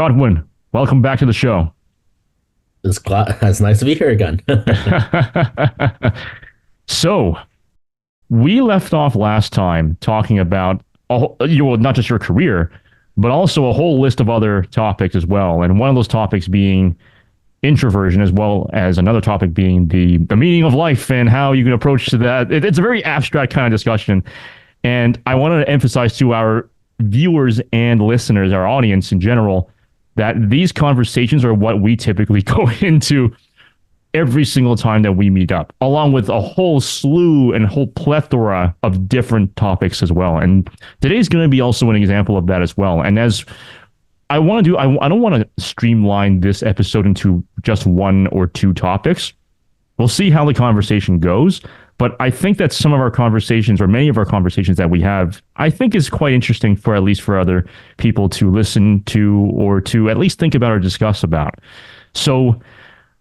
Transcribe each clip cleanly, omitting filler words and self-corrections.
Godwin, welcome back to the show. It's nice to be here again. So, we left off last time talking about not just your career, but also a whole list of other topics as well. And one of those topics being introversion, as well as another topic being the meaning of life and how you can approach to that. It's a very abstract kind of discussion. And I wanted to emphasize to our viewers and listeners, our audience in general, that these conversations are what we typically go into every single time that we meet up, along with a whole slew and whole plethora of different topics as well. And today's going to be also an example of that as well. And as I want to do, I don't want to streamline this episode into just one or two topics. We'll see how the conversation goes. But I think that some of our conversations, or many of our conversations that we have, I think is quite interesting for at least for other people to listen to or to at least think about or discuss about. So,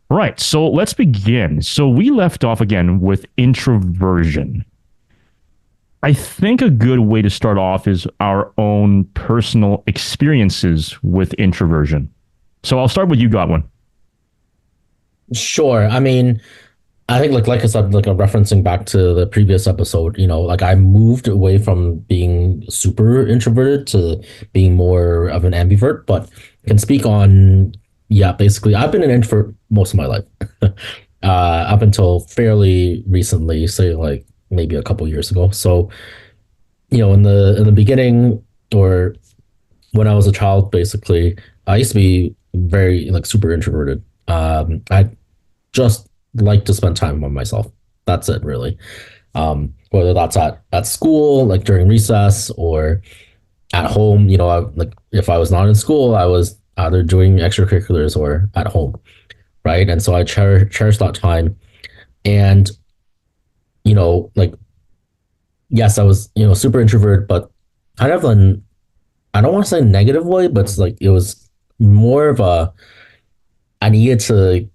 right. So let's begin. So we left off again with introversion. I think a good way to start off is our own personal experiences with introversion. So I'll start with you, Godwin. Sure. I mean, I think like I said, like referencing back to the previous episode, like I moved away from being super introverted to being more of an ambivert, but can speak on, yeah, basically I've been an introvert most of my life. Up until fairly recently, say like maybe a couple years ago. So, in the beginning, or when I was a child, basically, I used to be very like super introverted. I just like to spend time by myself. That's it, really. Whether that's at school, like during recess, or at home. Like if I was not in school, I was either doing extracurriculars or at home, right? And so I cherish that time. And like yes, I was super introvert, but kind of an I don't want to say negative way, but it's like it was more of a I needed to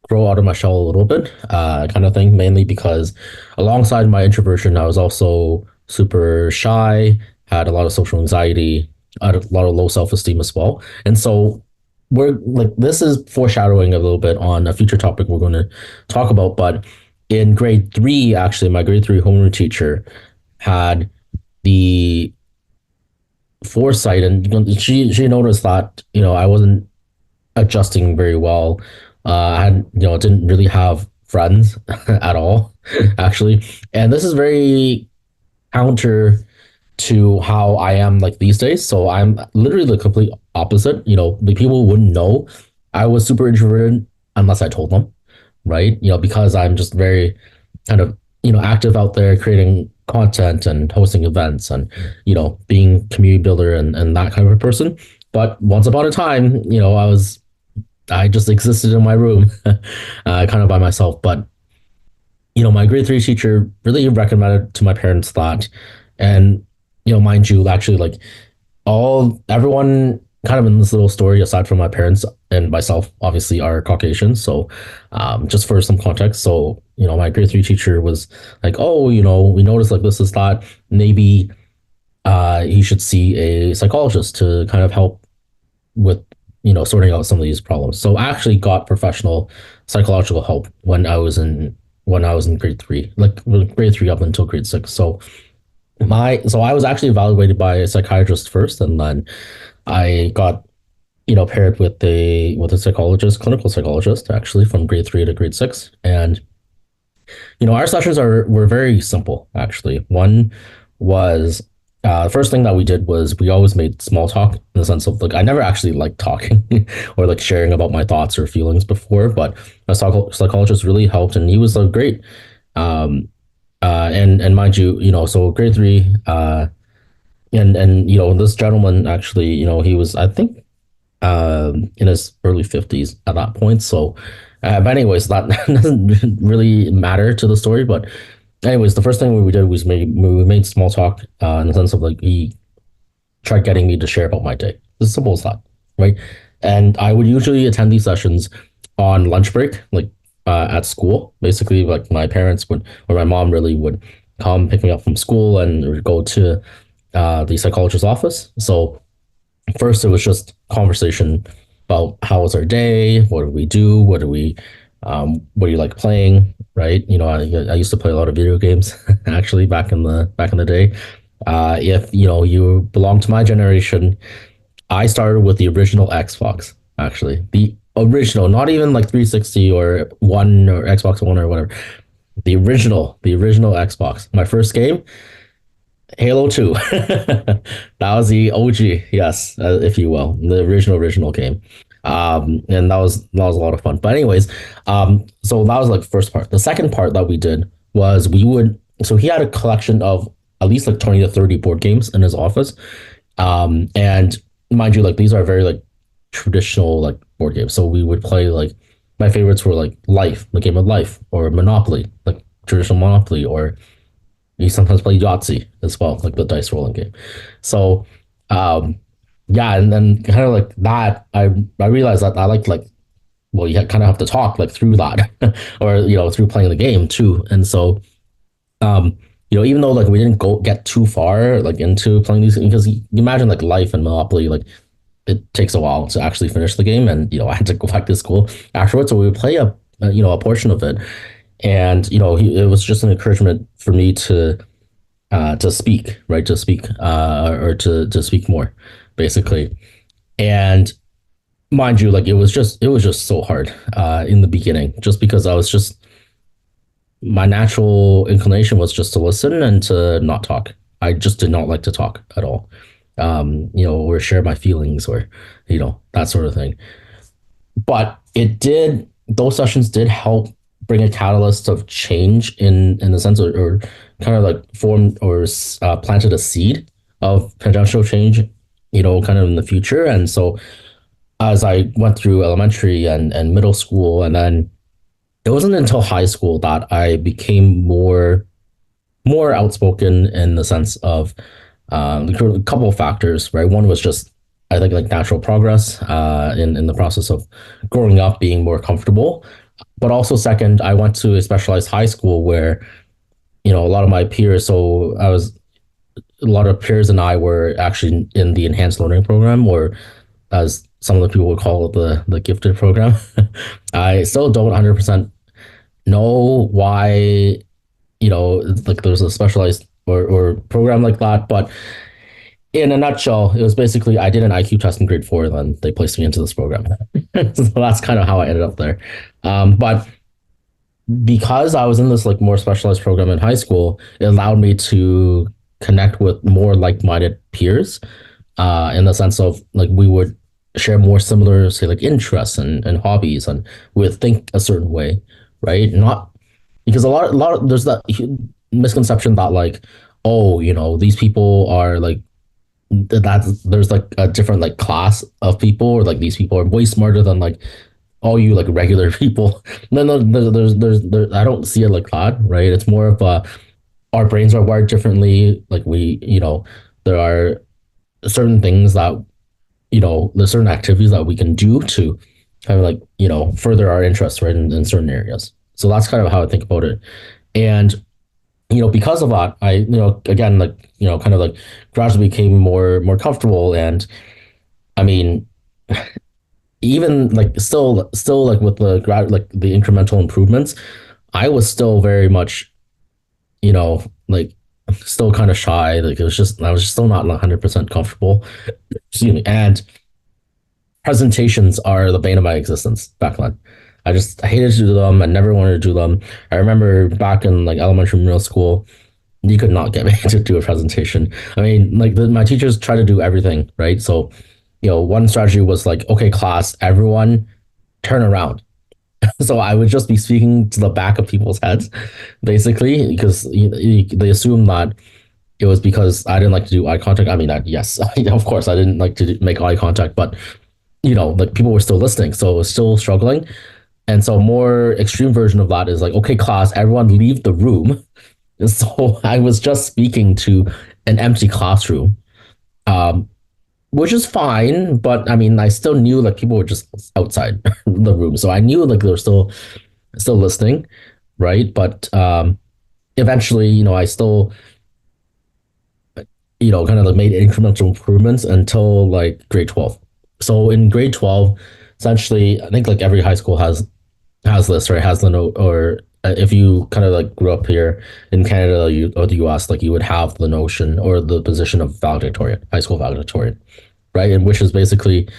grow out of my shell a little bit, kind of thing, mainly because alongside my introversion, I was also super shy, had a lot of social anxiety, had a lot of low self-esteem as well. And so we're like, this is foreshadowing a little bit on a future topic we're going to talk about. But in grade three, actually, my grade three homeroom teacher had the foresight, and she noticed that I wasn't adjusting very well. I had, didn't really have friends at all, actually. And this is very counter to how I am like these days. So I'm literally the complete opposite. The people wouldn't know I was super introverted unless I told them, right? Because I'm just very kind of, active out there creating content and hosting events and, being community builder and that kind of a person. But once upon a time, I just existed in my room, kind of by myself. But my grade three teacher really recommended to my parents that, and mind you, actually, like everyone kind of in this little story, aside from my parents and myself, obviously are Caucasian. So, just for some context, so my grade three teacher was like, oh, we noticed like this is that maybe he should see a psychologist to kind of help with sorting out some of these problems. So I actually got professional psychological help when I was in grade three, like grade three up until grade six. So I was actually evaluated by a psychiatrist first, and then I got paired with a psychologist, clinical psychologist, actually from grade three to grade six. And our sessions were very simple, actually. One was the first thing that we did was we always made small talk, in the sense of like I never actually liked talking or like sharing about my thoughts or feelings before, but a psychologist really helped, and he was great. Um, and mind you, so grade three, and this gentleman actually, he was, I think, in his early 50s at that point. So, but anyways, that doesn't really matter to the story. But anyways, the first thing we did was we made small talk, in the sense of like he tried getting me to share about my day. As simple as that, right? And I would usually attend these sessions on lunch break, like at school. Basically, like my parents would, or my mom really would come pick me up from school and go to the psychologist's office. So First, it was just conversation about how was our day, what did we do, what do you like playing, right? I used to play a lot of video games actually back in the day. If you belong to my generation, I started with the original Xbox, actually. The original, not even like 360 or one or Xbox One or whatever. The original Xbox. My first game, Halo 2. That was the OG, yes, if you will, the original game. And that was a lot of fun. But anyways, so that was like the first part. The second part that we did was so he had a collection of at least like 20 to 30 board games in his office. And mind you, like these are very like traditional like board games. So we would play like my favorites were like Life, the game of Life, or Monopoly, like traditional Monopoly, or you sometimes play Yahtzee as well, like the dice rolling game. So, um, yeah, and then kind of like that, I realized that I like well, you kind of have to talk like through that, or through playing the game too. And so, um, even though like we didn't go get too far like into playing these, because you imagine like Life and Monopoly, like it takes a while to actually finish the game, and I had to go back to school afterwards, so we would play a portion of it, and it was just an encouragement for me to speak, right? To speak, or to speak more, basically. And mind you, like it was just so hard in the beginning, just because I was just my natural inclination was just to listen and to not talk. I just did not like to talk at all, or share my feelings, or that sort of thing. But those sessions did help bring a catalyst of change in the sense, or kind of like formed or planted a seed of potential change, kind of in the future. And so as I went through elementary and middle school, and then it wasn't until high school that I became more outspoken, in the sense of a couple of factors, right? One was just, I think, like natural progress in the process of growing up, being more comfortable. But also, second, I went to a specialized high school where a lot of my peers. So a lot of peers and I were actually in the enhanced learning program, or as some of the people would call it, the gifted program. I still don't 100% know why like there's a specialized or program like that, but in a nutshell, it was basically I did an IQ test in grade 4, and then they placed me into this program. So that's kind of how I ended up there. But because I was in this like more specialized program in high school, it allowed me to connect with more like-minded peers, in the sense of like we would share more similar, say, like interests and hobbies, and we would think a certain way, right? Not because a lot of there's that misconception that like, oh, these people are like that there's like a different like class of people, or like these people are way smarter than like all you like regular people. No, there's I don't see it like that, right? It's more of our brains are wired differently. Like there are certain things that there's certain activities that we can do to kind of like further our interests, right, in certain areas. So that's kind of how I think about it. And because of that, I again, like kind of like gradually became more comfortable. And I mean, even like still like with like the incremental improvements, I was still very much like still kind of shy. Like I was just still not 100% comfortable. Excuse me. And presentations are the bane of my existence back then. I hated to do them. I never wanted to do them. I remember back in like elementary, middle school, you could not get me to do a presentation. I mean, like my teachers try to do everything, right? So, one strategy was like, okay, class, everyone turn around. So I would just be speaking to the back of people's heads, basically, because they assume that it was because I didn't like to do eye contact. I mean, yes, of course, I didn't like to make eye contact, but like people were still listening, so it was still struggling. And so, more extreme version of that is like, okay, class, everyone leave the room. And so I was just speaking to an empty classroom, um, which is fine. But I mean, I still knew like people were just outside the room, so I knew like they were still listening, right? But eventually, I still kind of like made incremental improvements until like grade 12. So in grade 12, essentially, I think like every high school has this, right? Has the note, or if you kind of like grew up here in Canada or the US, like you would have the notion or the position of valedictorian, high school valedictorian, right? And which is basically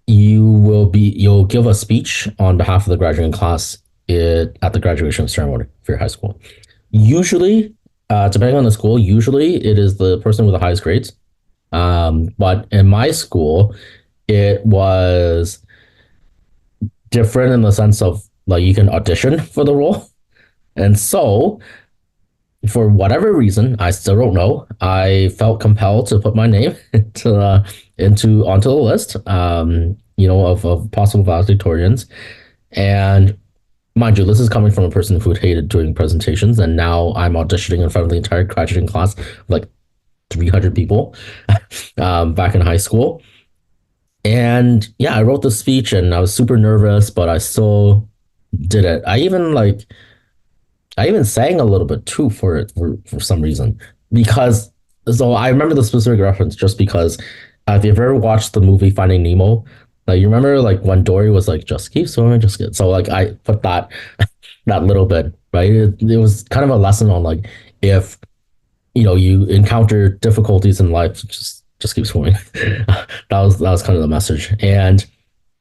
you'll give a speech on behalf of the graduating class at the graduation ceremony for your high school. Usually, depending on the school, usually it is the person with the highest grades. But in my school, it was different in the sense of like you can audition for the role. And so, for whatever reason, I still don't know, I felt compelled to put my name onto the list, of possible valedictorians. And mind you, this is coming from a person who hated doing presentations, and now I'm auditioning in front of the entire graduating class, like 300 people, back in high school. And yeah, I wrote the speech, and I was super nervous, but I still did it. I even sang a little bit too for it for some reason because so I remember the specific reference just because if you've ever watched the movie Finding Nemo, like you remember like when Dory was like just keep swimming, just get so like I put that little bit right. It was kind of a lesson on like if you encounter difficulties in life, just keep swimming. That was kind of the message. And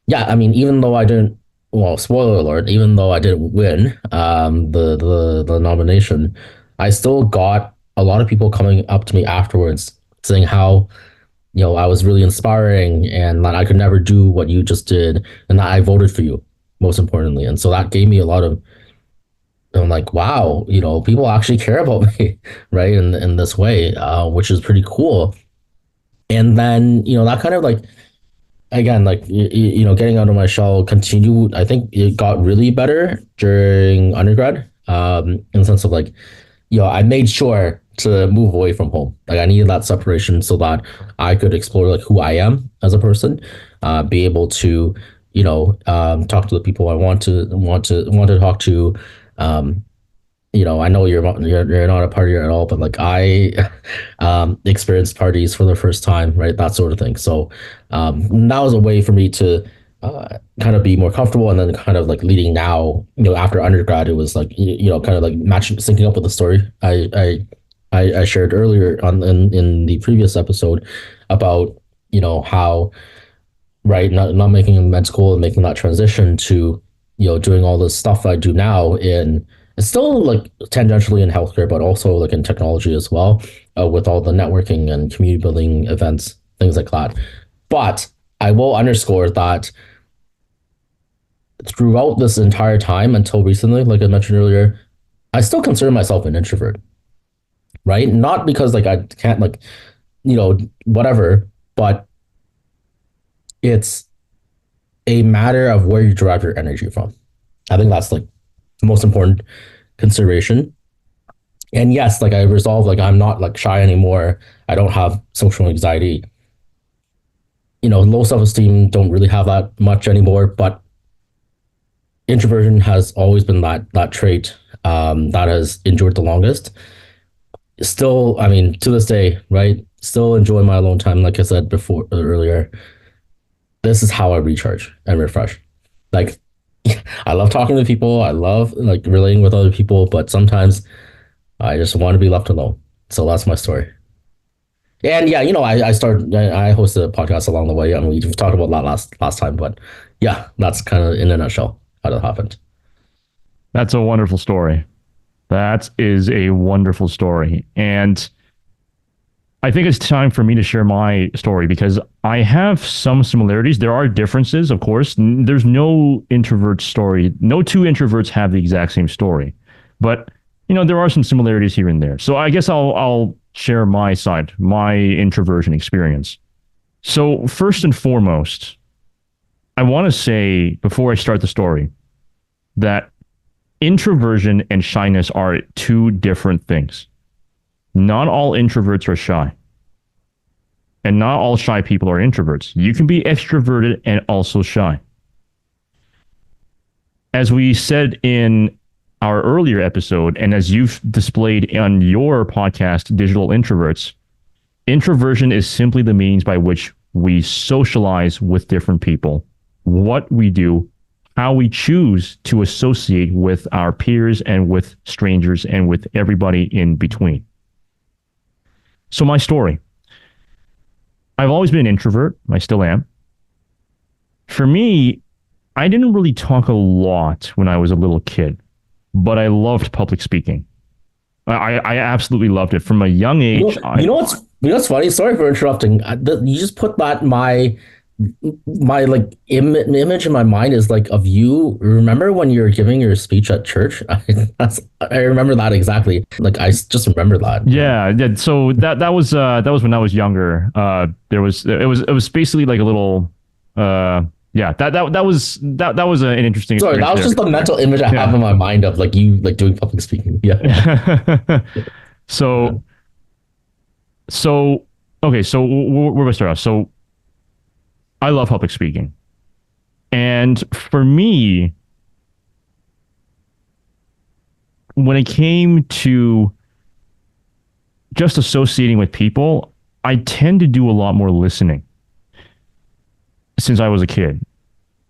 yeah, I mean, even though I didn't, well, spoiler alert, even though I didn't win the nomination, I still got a lot of people coming up to me afterwards saying how I was really inspiring and that I could never do what you just did and that I voted for you, most importantly. And so that gave me a lot of, I'm like, wow, people actually care about me, right? In this way, which is pretty cool. And then, that kind of like again, like getting out of my shell continued. I think it got really better during undergrad. In the sense of like, I made sure to move away from home. Like I needed that separation so that I could explore like who I am as a person, be able to, talk to the people I want to talk to. Um, I know you're not a partier at all, but like I experienced parties for the first time, right? That sort of thing. So that was a way for me to kind of be more comfortable, and then kind of like leading now, after undergrad, it was like kind of like matching, syncing up with the story I shared earlier in the previous episode about how right not making med school and making that transition to doing all this stuff I do now in it's still like tangentially in healthcare but also like in technology as well, with all the networking and community building events, things like that. But I will underscore that throughout this entire time until recently, like I mentioned earlier, I still consider myself an introvert, right? Not because like I can't like whatever, but it's a matter of where you derive your energy from. I think that's like the most important consideration. And yes, like I resolved, like I'm not like shy anymore. I don't have social anxiety. Low self-esteem, don't really have that much anymore. But introversion has always been that trait that has endured the longest. Still, I mean, to this day, right? Still enjoy my alone time. Like I said before earlier, this is how I recharge and refresh. Like I love talking to people. I love like relating with other people, but sometimes I just want to be left alone. So that's my story. And yeah, I hosted a podcast along the way, and we talked about that last time. But yeah, that's kind of in a nutshell how that happened. That's a wonderful story. That is a wonderful story. And I think it's time for me to share my story because I have some similarities. There are differences, of course. There's no introvert story. No two introverts have the exact same story. But, there are some similarities here and there. So I guess I'll share my side, my introversion experience. So first and foremost, I want to say before I start the story that introversion and shyness are two different things. Not all introverts are shy. And not all shy people are introverts. You can be extroverted and also shy. As we said in our earlier episode, and as you've displayed on your podcast, Digital Introverts, Introversion is simply the means by which we socialize with different people, what we do, how we choose to associate with our peers and with strangers and with everybody in between. So, my story, I've always been an introvert. I still am. For me, I didn't really talk a lot when I was a little kid, but I loved public speaking. I absolutely loved it from a young age. What's funny? Sorry for interrupting. You just put that my like image in my mind is like of you. Remember when you were giving your speech at church? I remember that exactly. Like just remember that. Yeah. So that was when I was younger. It was basically like a little yeah, that was an interesting Sorry, that experience was there. just the mental image I have in my mind of like you like doing public speaking. Yeah. So so okay, so where do I start off? So I love public speaking. And for me, when it came to just associating with people, I tend to do a lot more listening since I was a kid.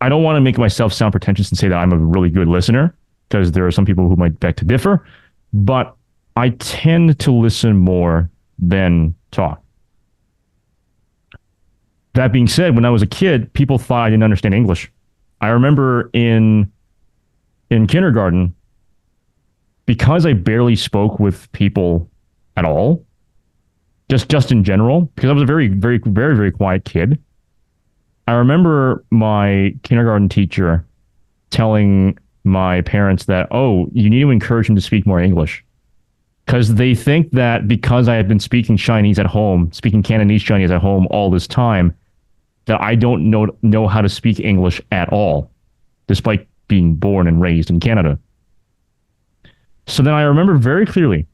I don't want to make myself sound pretentious and say that I'm a really good listener, because there are some people who might beg to differ, but I tend to listen more than talk. That being said, when I was a kid, people thought I didn't understand English. I remember in kindergarten, because I barely spoke with people at all, just in general, because I was a very, very, very, very quiet kid. I remember my kindergarten teacher telling my parents that, oh, you need to encourage him to speak more English. Because they think that because I have been speaking Chinese at home, speaking Cantonese Chinese at home all this time, that I don't know how to speak English at all, despite being born and raised in Canada. So then I remember very clearly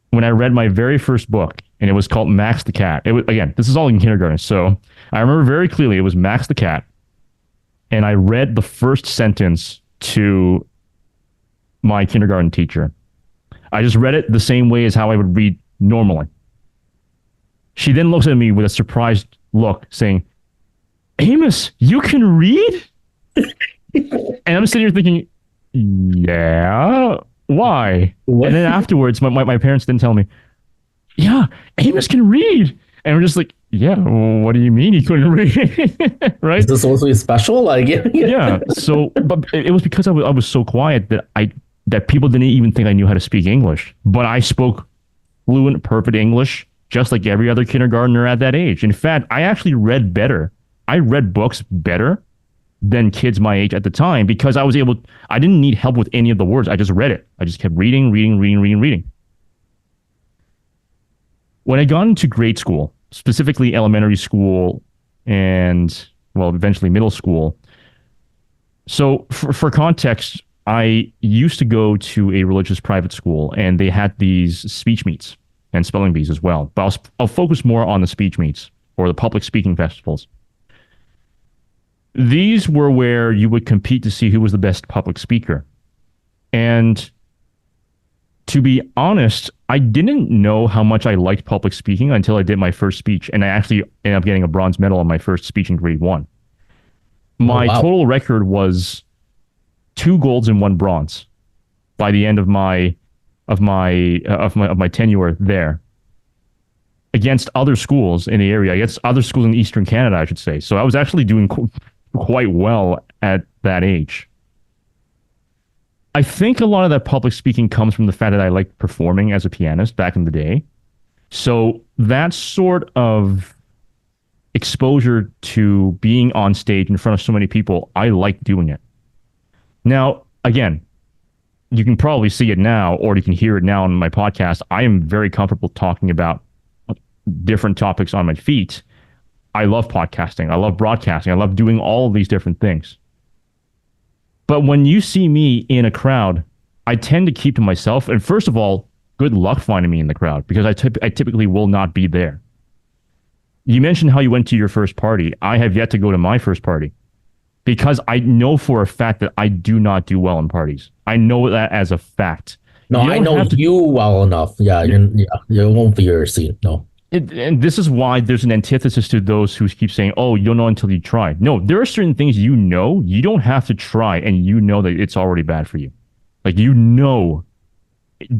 when I read my very first book, and it was called Max the Cat. It was, again, this is all in kindergarten, so I remember very clearly it was Max the Cat, and I read the first sentence to my kindergarten teacher. I just read it the same way as how I would read normally. She then looks at me with a surprised look, saying, Amos, you can read? And I'm sitting here thinking, yeah, why? What? And then afterwards, my parents didn't tell me, yeah, Amos can read. And we're just like, yeah, what do you mean he couldn't read? Right? Is this supposed to be special? Like, Yeah. So, but it was because I was so quiet that people didn't even think I knew how to speak English. But I spoke fluent, perfect English, just like every other kindergartner at that age. In fact, I actually read better. I read books better than kids my age at the time, because I didn't need help with any of the words. I just read it. I just kept reading. When I got into grade school, specifically elementary school and, well, eventually middle school. So for context, I used to go to a religious private school, and they had these speech meets and spelling bees as well. But I'll focus more on the speech meets or the public speaking festivals. These were where you would compete to see who was the best public speaker. And to be honest, I didn't know how much I liked public speaking until I did my first speech. And I actually ended up getting a bronze medal on my first speech in grade 1. My total record was 2 golds and 1 bronze by the end of my tenure there, against other schools in the area, against other schools in Eastern Canada, I should say. So I was actually doing quite well at that age. I think a lot of that public speaking comes from the fact that I liked performing as a pianist back in the day. So that sort of exposure to being on stage in front of so many people, I like doing it. Now, again, you can probably see it now, or you can hear it now on my podcast. I am very comfortable talking about different topics on my feet. I love podcasting. I love broadcasting. I love doing all of these different things. But when you see me in a crowd, I tend to keep to myself. And first of all, good luck finding me in the crowd, because I typically will not be there. You mentioned how you went to your first party. I have yet to go to my first party, because I know for a fact that I do not do well in parties. I know that as a fact. No, You I don't know have to. you well enough. Yeah, yeah, it won't be your scene. No. And this is why there's an antithesis to those who keep saying, "Oh, you'll know until you try." No, there are certain things you don't have to try, and you know that it's already bad for you. Like you know,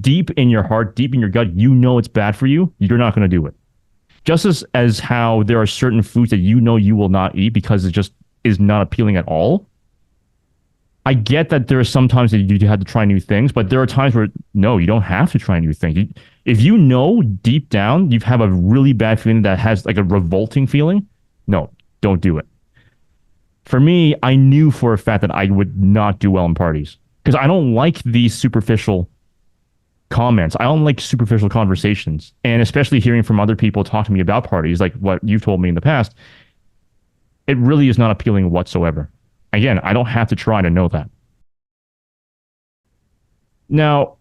deep in your heart, deep in your gut, you know it's bad for you. You're not going to do it. Just as how there are certain foods that you know you will not eat because it just is not appealing at all. I get that there are some times that you have to try new things, but there are times where no, you don't have to try new things. If you know deep down you have a really bad feeling that has like a revolting feeling, no, don't do it. For me, I knew for a fact that I would not do well in parties because I don't like these superficial comments. I don't like superficial conversations. And especially hearing from other people talk to me about parties, like what you've told me in the past, it really is not appealing whatsoever. Again, I don't have to try to know that. Now,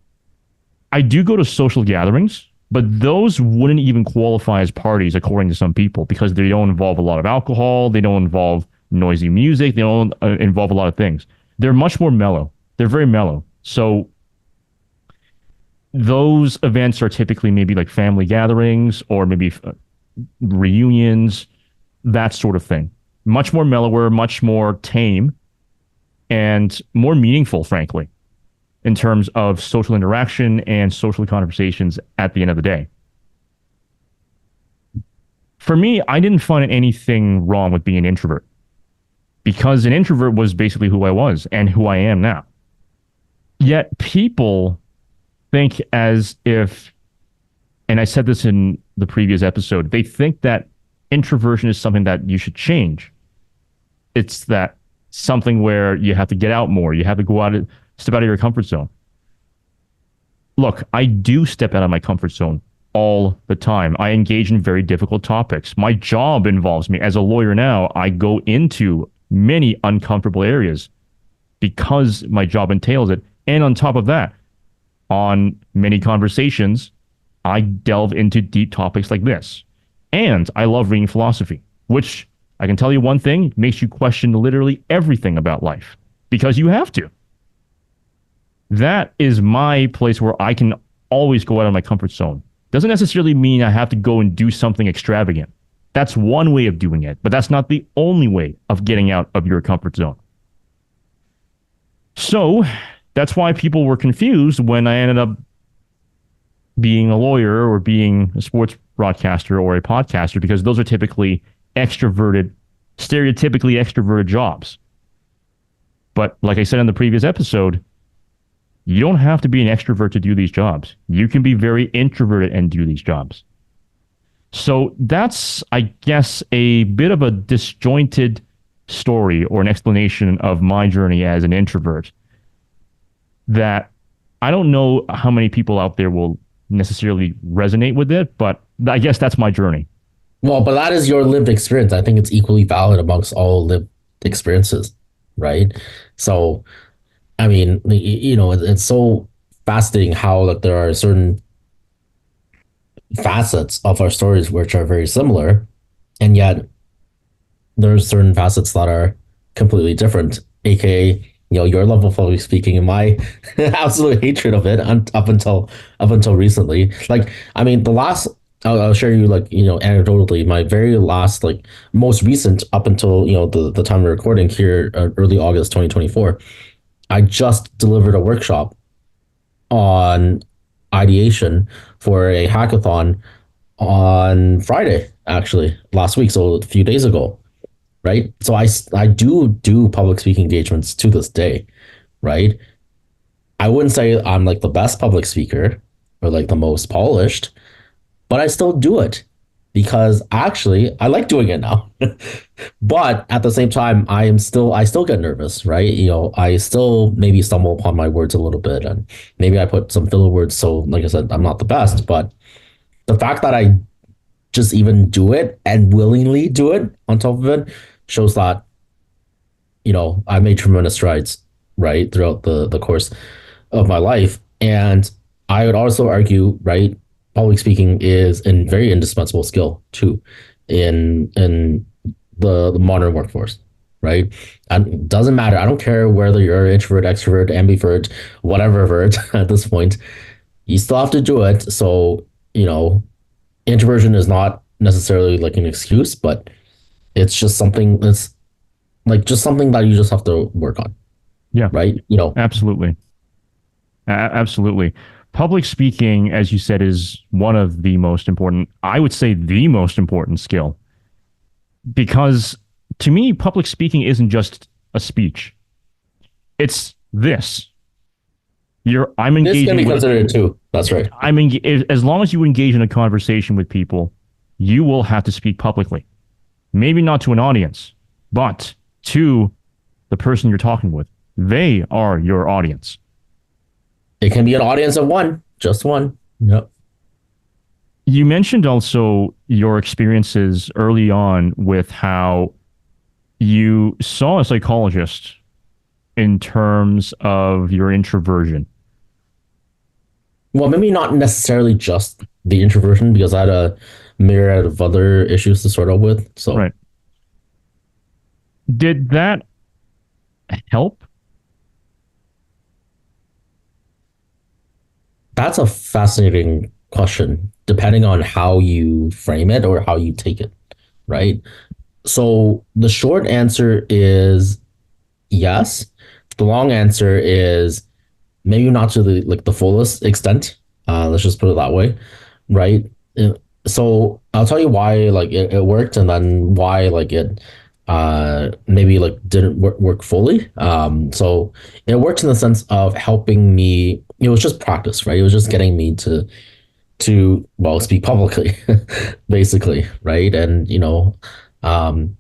I do go to social gatherings, but those wouldn't even qualify as parties according to some people because they don't involve a lot of alcohol, they don't involve noisy music, they don't involve a lot of things. They're much more mellow. They're very mellow. So those events are typically maybe like family gatherings or maybe reunions, that sort of thing. Much more mellower, much more tame, and more meaningful, frankly, in terms of social interaction and social conversations at the end of the day. For me, I didn't find anything wrong with being an introvert because an introvert was basically who I was and who I am now. Yet people think as if, and I said this in the previous episode, they think that introversion is something that you should change. It's that something where you have to get out more, you have to go out, step out of your comfort zone. Look, I do step out of my comfort zone all the time. I engage in very difficult topics. My job involves me. As a lawyer now, I go into many uncomfortable areas because my job entails it. And on top of that, on many conversations, I delve into deep topics like this. And I love reading philosophy, which I can tell you one thing makes you question literally everything about life because you have to. That is my place where I can always go out of my comfort zone. Doesn't necessarily mean I have to go and do something extravagant. That's one way of doing it, but that's not the only way of getting out of your comfort zone. So that's why people were confused when I ended up being a lawyer or being a sports broadcaster or a podcaster, because those are typically extroverted, stereotypically extroverted jobs. But like I said in the previous episode, you don't have to be an extrovert to do these jobs. You can be very introverted and do these jobs. So that's, I guess, a bit of a disjointed story or an explanation of my journey as an introvert that I don't know how many people out there will necessarily resonate with it, but I guess that's my journey. Well, but that is your lived experience. I think it's equally valid amongst all lived experiences, right? So, I mean, it's so fascinating how like there are certain facets of our stories which are very similar, and yet there's certain facets that are completely different, aka your love of public speaking and my absolute hatred of it up until recently. Like, I mean, the last I'll share you like anecdotally my very last like most recent up until the time we're recording here, early August 2024. I just delivered a workshop on ideation for a hackathon on Friday, actually last week, so a few days ago, right? So I do public speaking engagements to this day, right? I wouldn't say I'm like the best public speaker or like the most polished, but I still do it because actually I like doing it now. But at the same time, I still get nervous, right? I still maybe stumble upon my words a little bit, and maybe I put some filler words. So, like I said, I'm not the best, but the fact that I just even do it and willingly do it on top of it shows that I made tremendous strides, right, throughout the course of my life. And I would also argue, right, public speaking is a very indispensable skill too in the modern workforce. right? And it doesn't matter. I don't care whether you're introvert, extrovert, ambivert, whatever vert at this point. You still have to do it. So, you know, introversion is not necessarily like an excuse, but it's just something that's like just something that you just have to work on, Yeah, right? You know, absolutely. Absolutely. Public speaking, as you said, is one of the most important, I would say the most important skill. Because to me, public speaking isn't just a speech. It's this. I'm this can engaging be with considered too. That's right. as long as you engage in a conversation with people, you will have to speak publicly. Maybe not to an audience, but to the person you're talking with. They are your audience. It can be an audience of one, just one. Yep. You mentioned also your experiences early on with how you saw a psychologist in terms of your introversion. Well, maybe not necessarily just the introversion because I had a myriad of other issues to sort out with. So Right. Did that help? that's a fascinating question, depending on how you frame it or how you take it, right? So the short answer is yes. The long answer is maybe not to the fullest extent. Let's just put it that way, right? Uh, So I'll tell you why it worked and then why it maybe didn't work fully. So it worked in the sense of helping me. It was just practice, right? It was just getting me to well speak publicly, basically, right? And um,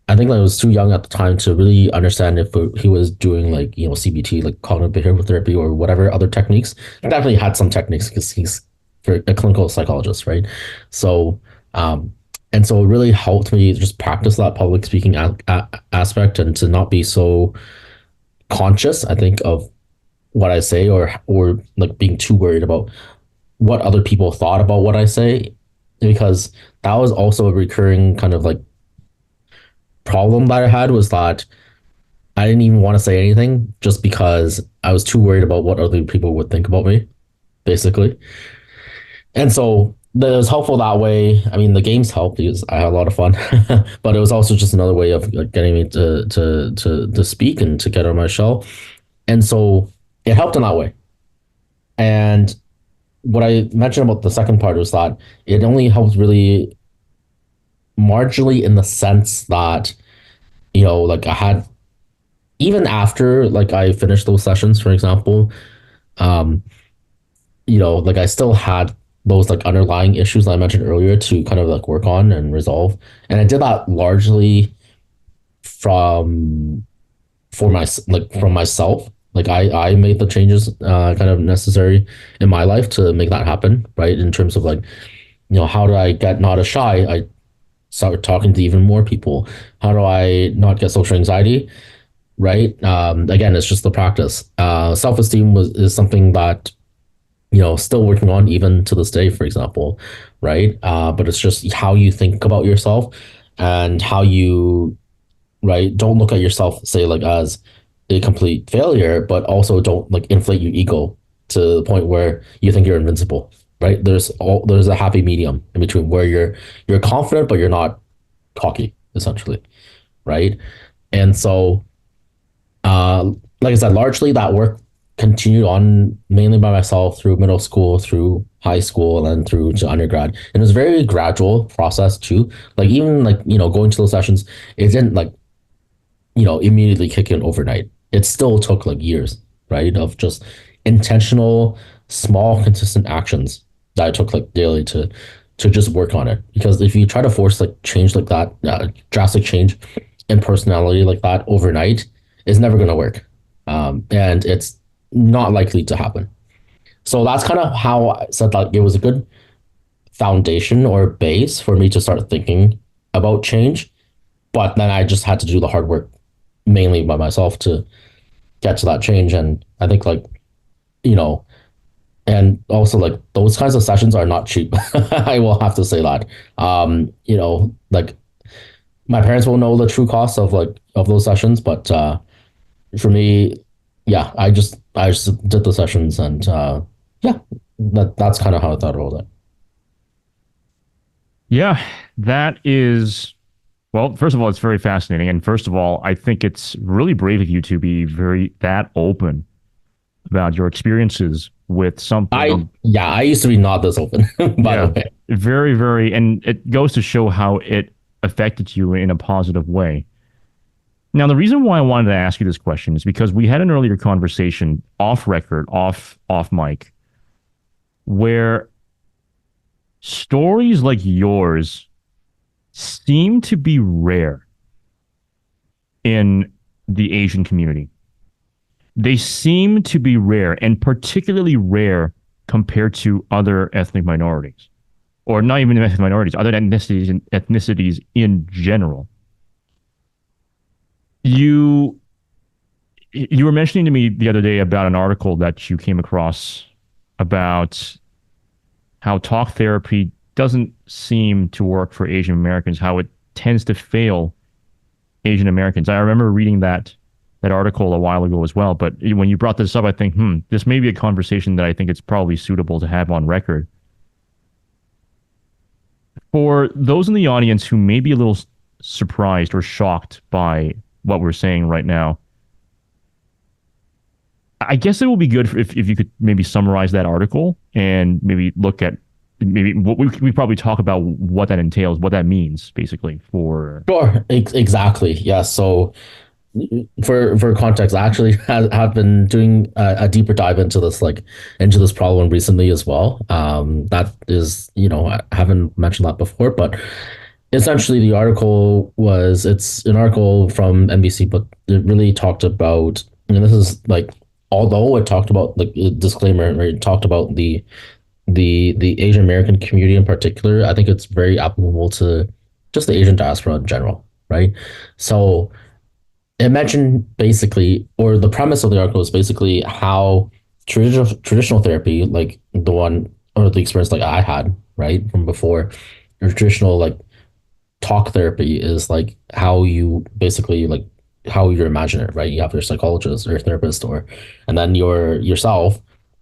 I think I was too young at the time to really understand if he was doing CBT, like cognitive behavioral therapy, or whatever other techniques. He definitely had some techniques because he's a clinical psychologist, right? So, um, and so it really helped me just practice that public speaking aspect and to not be so conscious, I think, of what I say or like being too worried about what other people thought about what I say, because that was also a recurring kind of like problem that I had was that I didn't even want to say anything just because I was too worried about what other people would think about me, basically. And so that was helpful that way. I mean, the games helped because I had a lot of fun, but it was also just another way of like, getting me to speak and to get out of my shell. And so it helped in that way. And what I mentioned about the second part was that it only helped really marginally in the sense that like I had even after like I finished those sessions, for example, um, like I still had those like underlying issues that I mentioned earlier to kind of like work on and resolve. And I did that largely from from myself. Like I made the changes kind of necessary in my life to make that happen, right? In terms of like, how do I get not as shy? I start talking to even more people. How do I not get social anxiety? Right. Again, it's just the practice. Self-esteem is something that still working on even to this day, for example, right? But it's just how you think about yourself and how you right don't look at yourself say like as a complete failure, but also don't like inflate your ego to the point where you think you're invincible. Right? There's a happy medium in between where you're confident but you're not cocky, essentially, right? And so uh, like I said, largely that work continued on mainly by myself through middle school, through high school, and then through to undergrad. And it was a very gradual process too. Like even like going to those sessions, it didn't like immediately kick in overnight. It still took like years, right, of just intentional, small, consistent actions that I took like daily to just work on it. Because if you try to force like change like that, drastic change in personality like that overnight, it's never going to work, and it's not likely to happen. So that's kind of how I said that it was a good foundation or base for me to start thinking about change. But then I just had to do the hard work mainly by myself to get to that change. And I think you know, and also like those kinds of sessions are not cheap. I will have to say that. Like My parents will know the true cost of of those sessions, but for me, yeah, I just did the sessions, and yeah, that's kind of how I thought about it. Yeah, that is, well, first of all, it's very fascinating. And first of all, I think it's really brave of you to be very that open about your experiences with something. I used to be not this open, by the Yeah, way. very, very, and it goes to show how it affected you in a positive way. Now, the reason why I wanted to ask you this question is because we had an earlier conversation off record, off mic, where stories like yours seem to be rare in the Asian community. They seem to be rare, and particularly rare compared to other ethnic minorities, or not even ethnic minorities, other ethnicities in general. You you were mentioning to me the other day about an article that you came across about how talk therapy doesn't seem to work for Asian Americans, how it tends to fail Asian Americans. I remember reading that article a while ago as well. But when you brought this up, I think, this may be a conversation that I think it's probably suitable to have on record. For those in the audience who may be a little surprised or shocked by what we're saying right now, I guess it will be good if you could maybe summarize that article and maybe look at maybe what we probably talk about what that entails, what that means basically for. Sure, exactly. Yeah. So for context, I actually have been doing a deeper dive into this into this problem recently as well. That is, I haven't mentioned that before, but essentially the article was it's an article from NBC, but it really talked about, this is like, although it talked about like a disclaimer, right? It talked about the Asian American community in particular. I think it's very applicable to just the Asian diaspora in general, right? So it mentioned basically, or the premise of the article is basically how traditional therapy, like the one or the experience like I had, right, from before, your traditional like talk therapy is like how you basically like how you imagine it, right? You have your psychologist or your therapist, or and then yourself,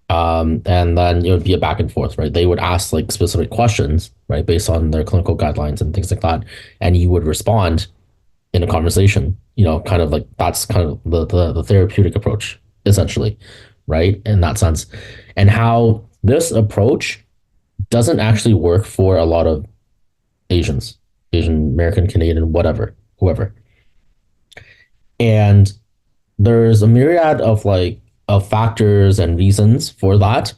and then it would be a back and forth, right? They would ask like specific questions, right, based on their clinical guidelines and things like that, and you would respond in a conversation, kind of like that's kind of the therapeutic approach, essentially, right? In that sense. And how this approach doesn't actually work for a lot of Asians, Asian American, Canadian, whatever, whoever. And there's a myriad of of factors and reasons for that.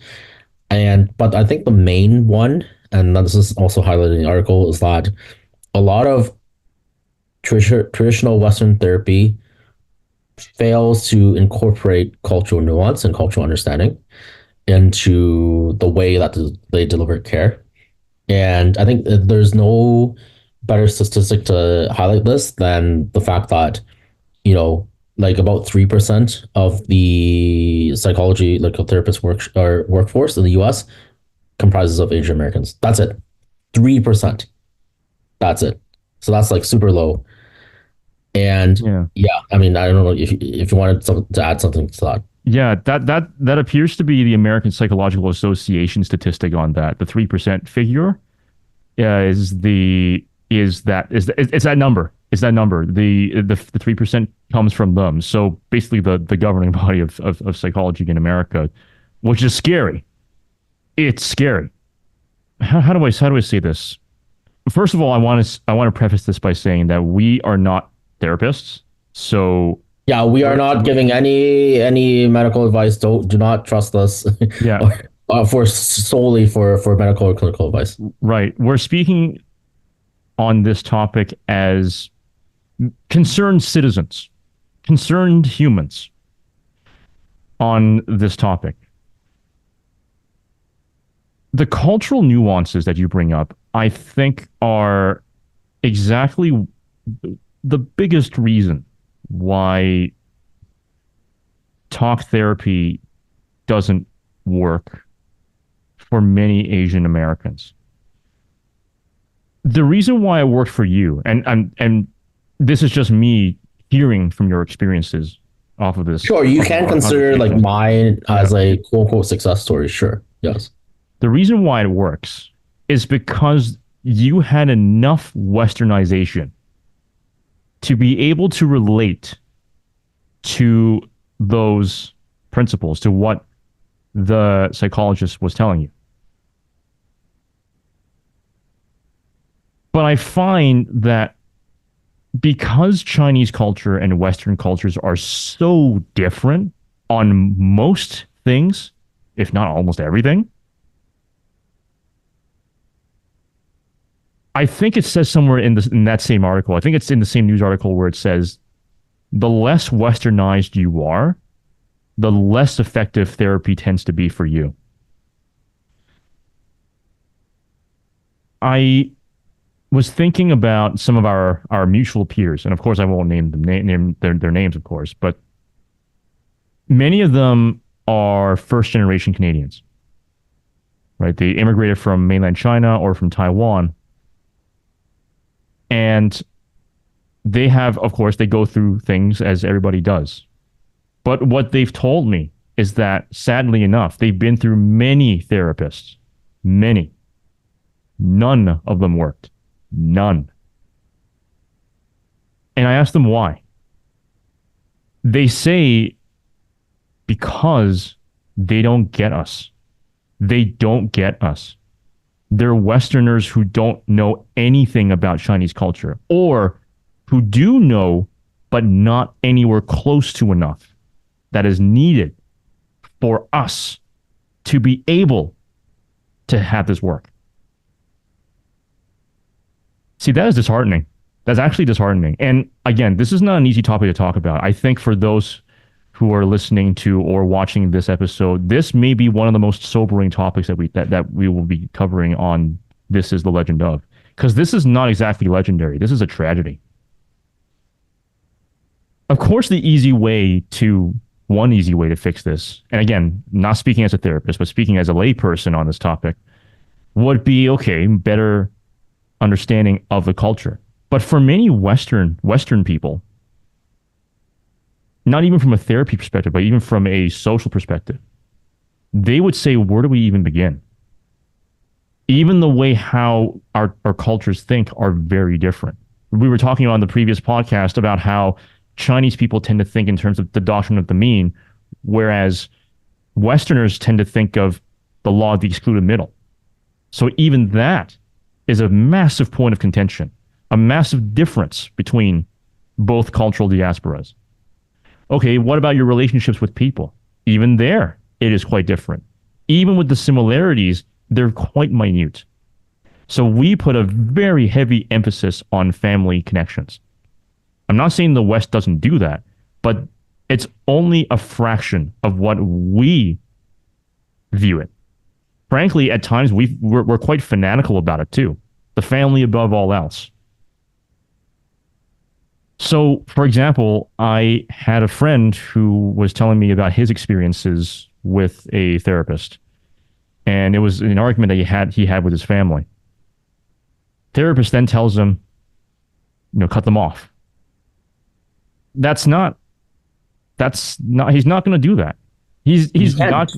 And but I think the main one, and this is also highlighted in the article, is that a lot of traditional Western therapy fails to incorporate cultural nuance and cultural understanding into the way that they deliver care. And I think there's no better statistic to highlight this than the fact that, like about 3% of the psychology, like a therapist or workforce in the US comprises of Asian Americans. That's it. 3%. That's it. So that's like super low. And Yeah. yeah, I mean, I don't know if you wanted to add something to that. Yeah, that appears to be the American Psychological Association statistic on that. The 3% figure it's that number. It's that number. The 3% comes from them. So basically the governing body of psychology in America, which is scary. It's scary. How do I say this? First of all, I want to preface this by saying that we are not therapists. So Yeah, we are not giving any medical advice. Do not trust us, yeah, for solely for medical or clinical advice. right. We're speaking on this topic as concerned citizens, concerned humans on this topic. The cultural nuances that you bring up, I think, are exactly the biggest reason why talk therapy doesn't work for many Asian Americans. The reason why it worked for you, and this is just me hearing from your experiences off of this Sure, you off of can our consider like conversation. mine Yeah. as a quote unquote success story. Sure. Yes. The reason why it works is because you had enough westernization to be able to relate to those principles, to what the psychologist was telling you. But I find that because Chinese culture and Western cultures are so different on most things, if not almost everything, I think it says somewhere in that same article, I think it's in the same news article where it says the less westernized you are, the less effective therapy tends to be for you. I was thinking about some of our mutual peers, and of course I won't name them name their names, of course, but many of them are first generation Canadians, right? They immigrated from mainland China or from Taiwan, and they have, of course, they go through things as everybody does. But what they've told me is that, sadly enough, they've been through many therapists, many. None of them worked. None. And I asked them why. They say because they don't get us. They don't get us. They're Westerners who don't know anything about Chinese culture, or who do know, but not anywhere close to enough that is needed for us to be able to have this work. See, that is disheartening. That's actually disheartening. And again, this is not an easy topic to talk about. I think for those who are listening to or watching this episode, this may be one of the most sobering topics that we will be covering on This Is the Legend of. Because this is not exactly legendary. This is a tragedy. Of course, one easy way to fix this, and again, not speaking as a therapist, but speaking as a layperson on this topic, would be okay, better understanding of the culture. But for many Western people, not even from a therapy perspective, but even from a social perspective, they would say, where do we even begin? Even the way how our cultures think are very different. We were talking on the previous podcast about how Chinese people tend to think in terms of the doctrine of the mean, whereas Westerners tend to think of the law of the excluded middle. So even that is a massive point of contention, a massive difference between both cultural diasporas. Okay, what about your relationships with people? Even there, it is quite different. Even with the similarities, they're quite minute. So we put a very heavy emphasis on family connections. I'm not saying the West doesn't do that, but it's only a fraction of what we view it. Frankly, at times we're quite fanatical about it too. The family above all else. So, for example, I had a friend who was telling me about his experiences with a therapist, and it was an argument that he had with his family. Therapist then tells him, cut them off. That's not. He's not going to do that. You He's can't not.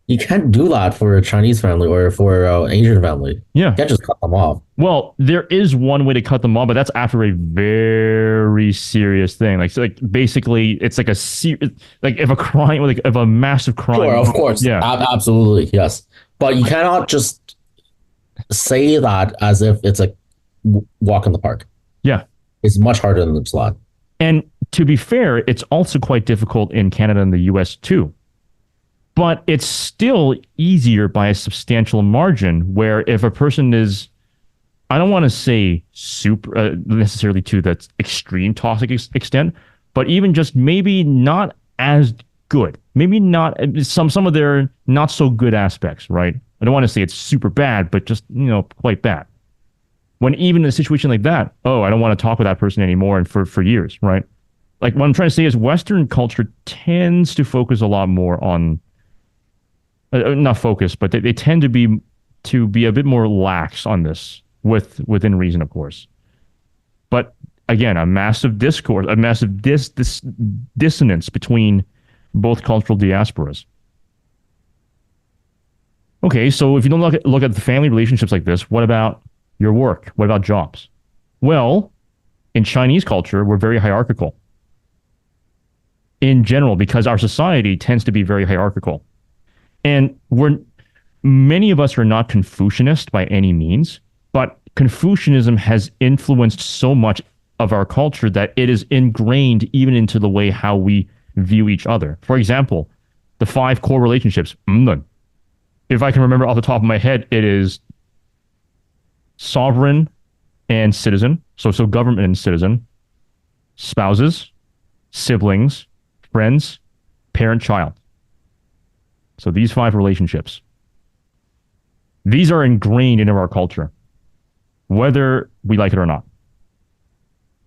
you can't do that for a Chinese family or for an Asian family. You Yeah. can't just cut them off. Well, there is one way to cut them off, but that's after a very serious thing. Like basically, it's like like if a crime, like if a massive Sure, crime. of course. Yeah. Absolutely, yes. But you cannot just say that as if it's a walk in the park. Yeah. It's much harder than the slot. And to be fair, it's also quite difficult in Canada and the US too. But it's still easier by a substantial margin where if a person is, I don't want to say super necessarily to the extreme toxic extent, but even just maybe not as good, maybe not some of their not so good aspects, right? I don't want to say it's super bad, but just, quite bad. When even in a situation like that, oh, I don't want to talk with that person anymore and for years, right? Like what I'm trying to say is Western culture tends to focus a lot more on not focus, but they tend to be a bit more lax on this within reason, of course. But again, a massive discourse, a massive dissonance between both cultural diasporas. Okay, so if you don't look at the family relationships like this, what about your work? What about jobs? Well, in Chinese culture, we're very hierarchical in general because our society tends to be very hierarchical. And we're many of us are not Confucianist by any means, but Confucianism has influenced so much of our culture that it is ingrained even into the way how we view each other. For example, the five core relationships. If I can remember off the top of my head, it is sovereign and citizen. So government and citizen, spouses, siblings, friends, parent, child. So these five relationships. These are ingrained into our culture, whether we like it or not.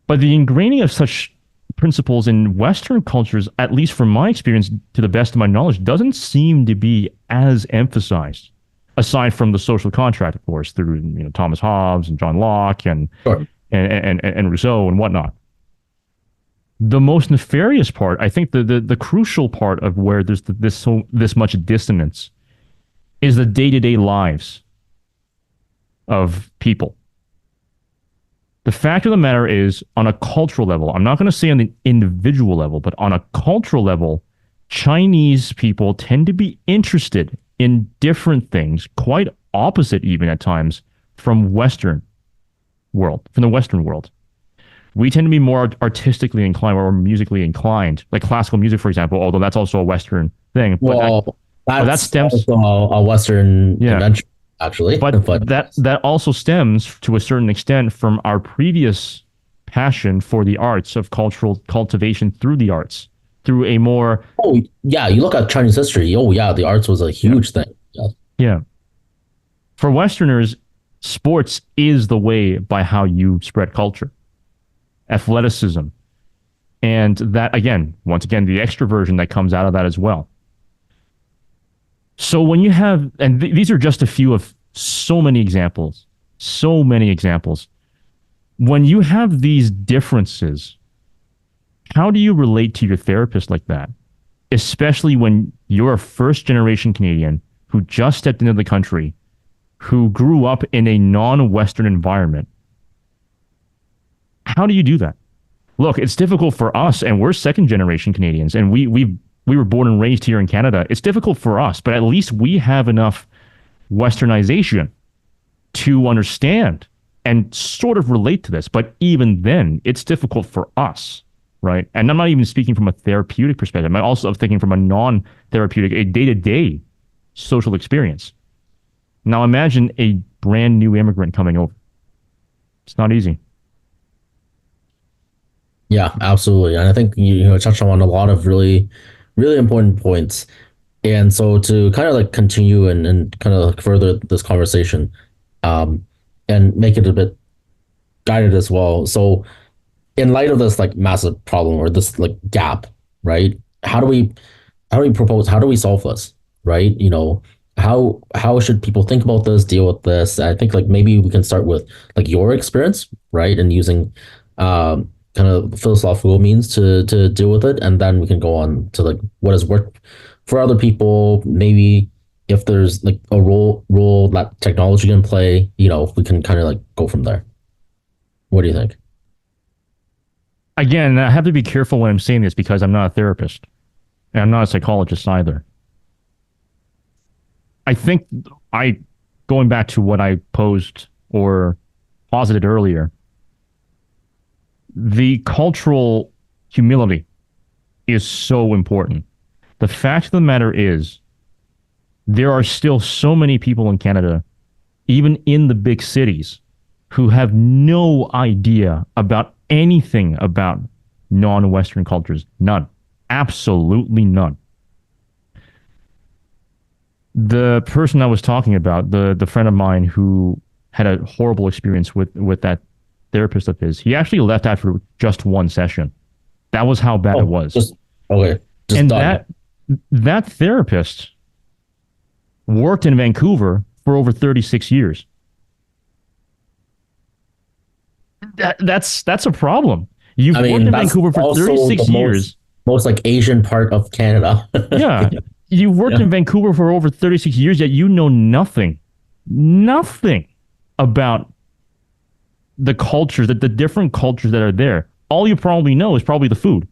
But the ingraining of such principles in Western cultures, at least from my experience, to the best of my knowledge, doesn't seem to be as emphasized. Aside from the social contract, of course, through Thomas Hobbes and John Locke and Sure. and Rousseau and whatnot. The most nefarious part, I think, the crucial part of where there's this much dissonance is the day-to-day lives of people. The fact of the matter is, on a cultural level, I'm not going to say on the individual level, but on a cultural level, Chinese people tend to be interested in different things, quite opposite even at times from the Western world. We tend to be more artistically inclined or musically inclined, like classical music, for example, although that's also a Western thing. Well, But that that's stems, also a Western yeah. invention, actually. But But that also stems to a certain extent from our previous passion for the arts of cultural cultivation through the arts, through a more oh yeah, you look at Chinese history. Oh yeah, the arts was a yeah huge thing. Yeah. yeah. For Westerners, sports is the way by how you spread culture, athleticism, and that again, once again, the extroversion that comes out of that as well. So when you have, and these are just a few of so many examples, so many examples. When you have these differences, how do you relate to your therapist like that? Especially when you're a first generation Canadian who just stepped into the country, who grew up in a non-Western environment. How do you do that? Look, it's difficult for us, and we're second generation Canadians, and we were born and raised here in Canada. It's difficult for us, but at least we have enough Westernization to understand and sort of relate to this. But even then, it's difficult for us, right? And I'm not even speaking from a therapeutic perspective. I'm also thinking from a non-therapeutic, a day-to-day social experience. Now imagine a brand new immigrant coming over. It's not easy. Yeah, absolutely. And I think you touched on a lot of really, really important points. And so to kind of like continue and kind of like further this conversation, um, and make it a bit guided as well. So in light of this like massive problem or this like gap, right? How do we solve this? Right? How should people think about this, deal with this? I think like maybe we can start with like your experience, right? And using kind of philosophical means to deal with it, and then we can go on to like what has worked for other people. Maybe if there's like a role that technology can play, we can kind of like go from there. What do you think? Again, I have to be careful when I'm saying this because I'm not a therapist and I'm not a psychologist either. I think I, going back to what I posed or posited earlier, the cultural humility is so important. The fact of the matter is, there are still so many people in Canada, even in the big cities, who have no idea about anything about non-Western cultures. None. Absolutely none. The person I was talking about, the friend of mine who had a horrible experience with that therapist of his, he actually left after just one session. That was how bad it Oh, was. just okay, just And done. that therapist worked in Vancouver for over 36 years. That's a problem. You've I worked mean, in that's Vancouver for also the 36 years. most like Asian part of Canada. Yeah. You've worked Yeah. in Vancouver for over 36 years, yet you know nothing about the cultures, the different cultures that are there. All you probably know is probably the food.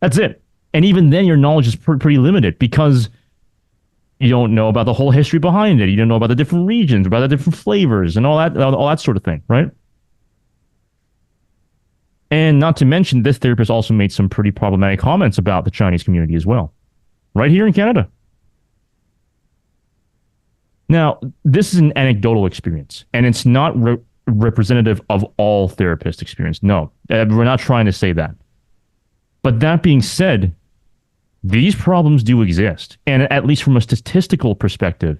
That's it. And even then, your knowledge is pretty limited because you don't know about the whole history behind it. You don't know about the different regions, about the different flavors, and all that sort of thing, right? And not to mention, this therapist also made some pretty problematic comments about the Chinese community as well, right here in Canada. Now, this is an anecdotal experience, and it's not representative of all therapist experience. No, we're not trying to say that. But that being said, these problems do exist. And at least from a statistical perspective,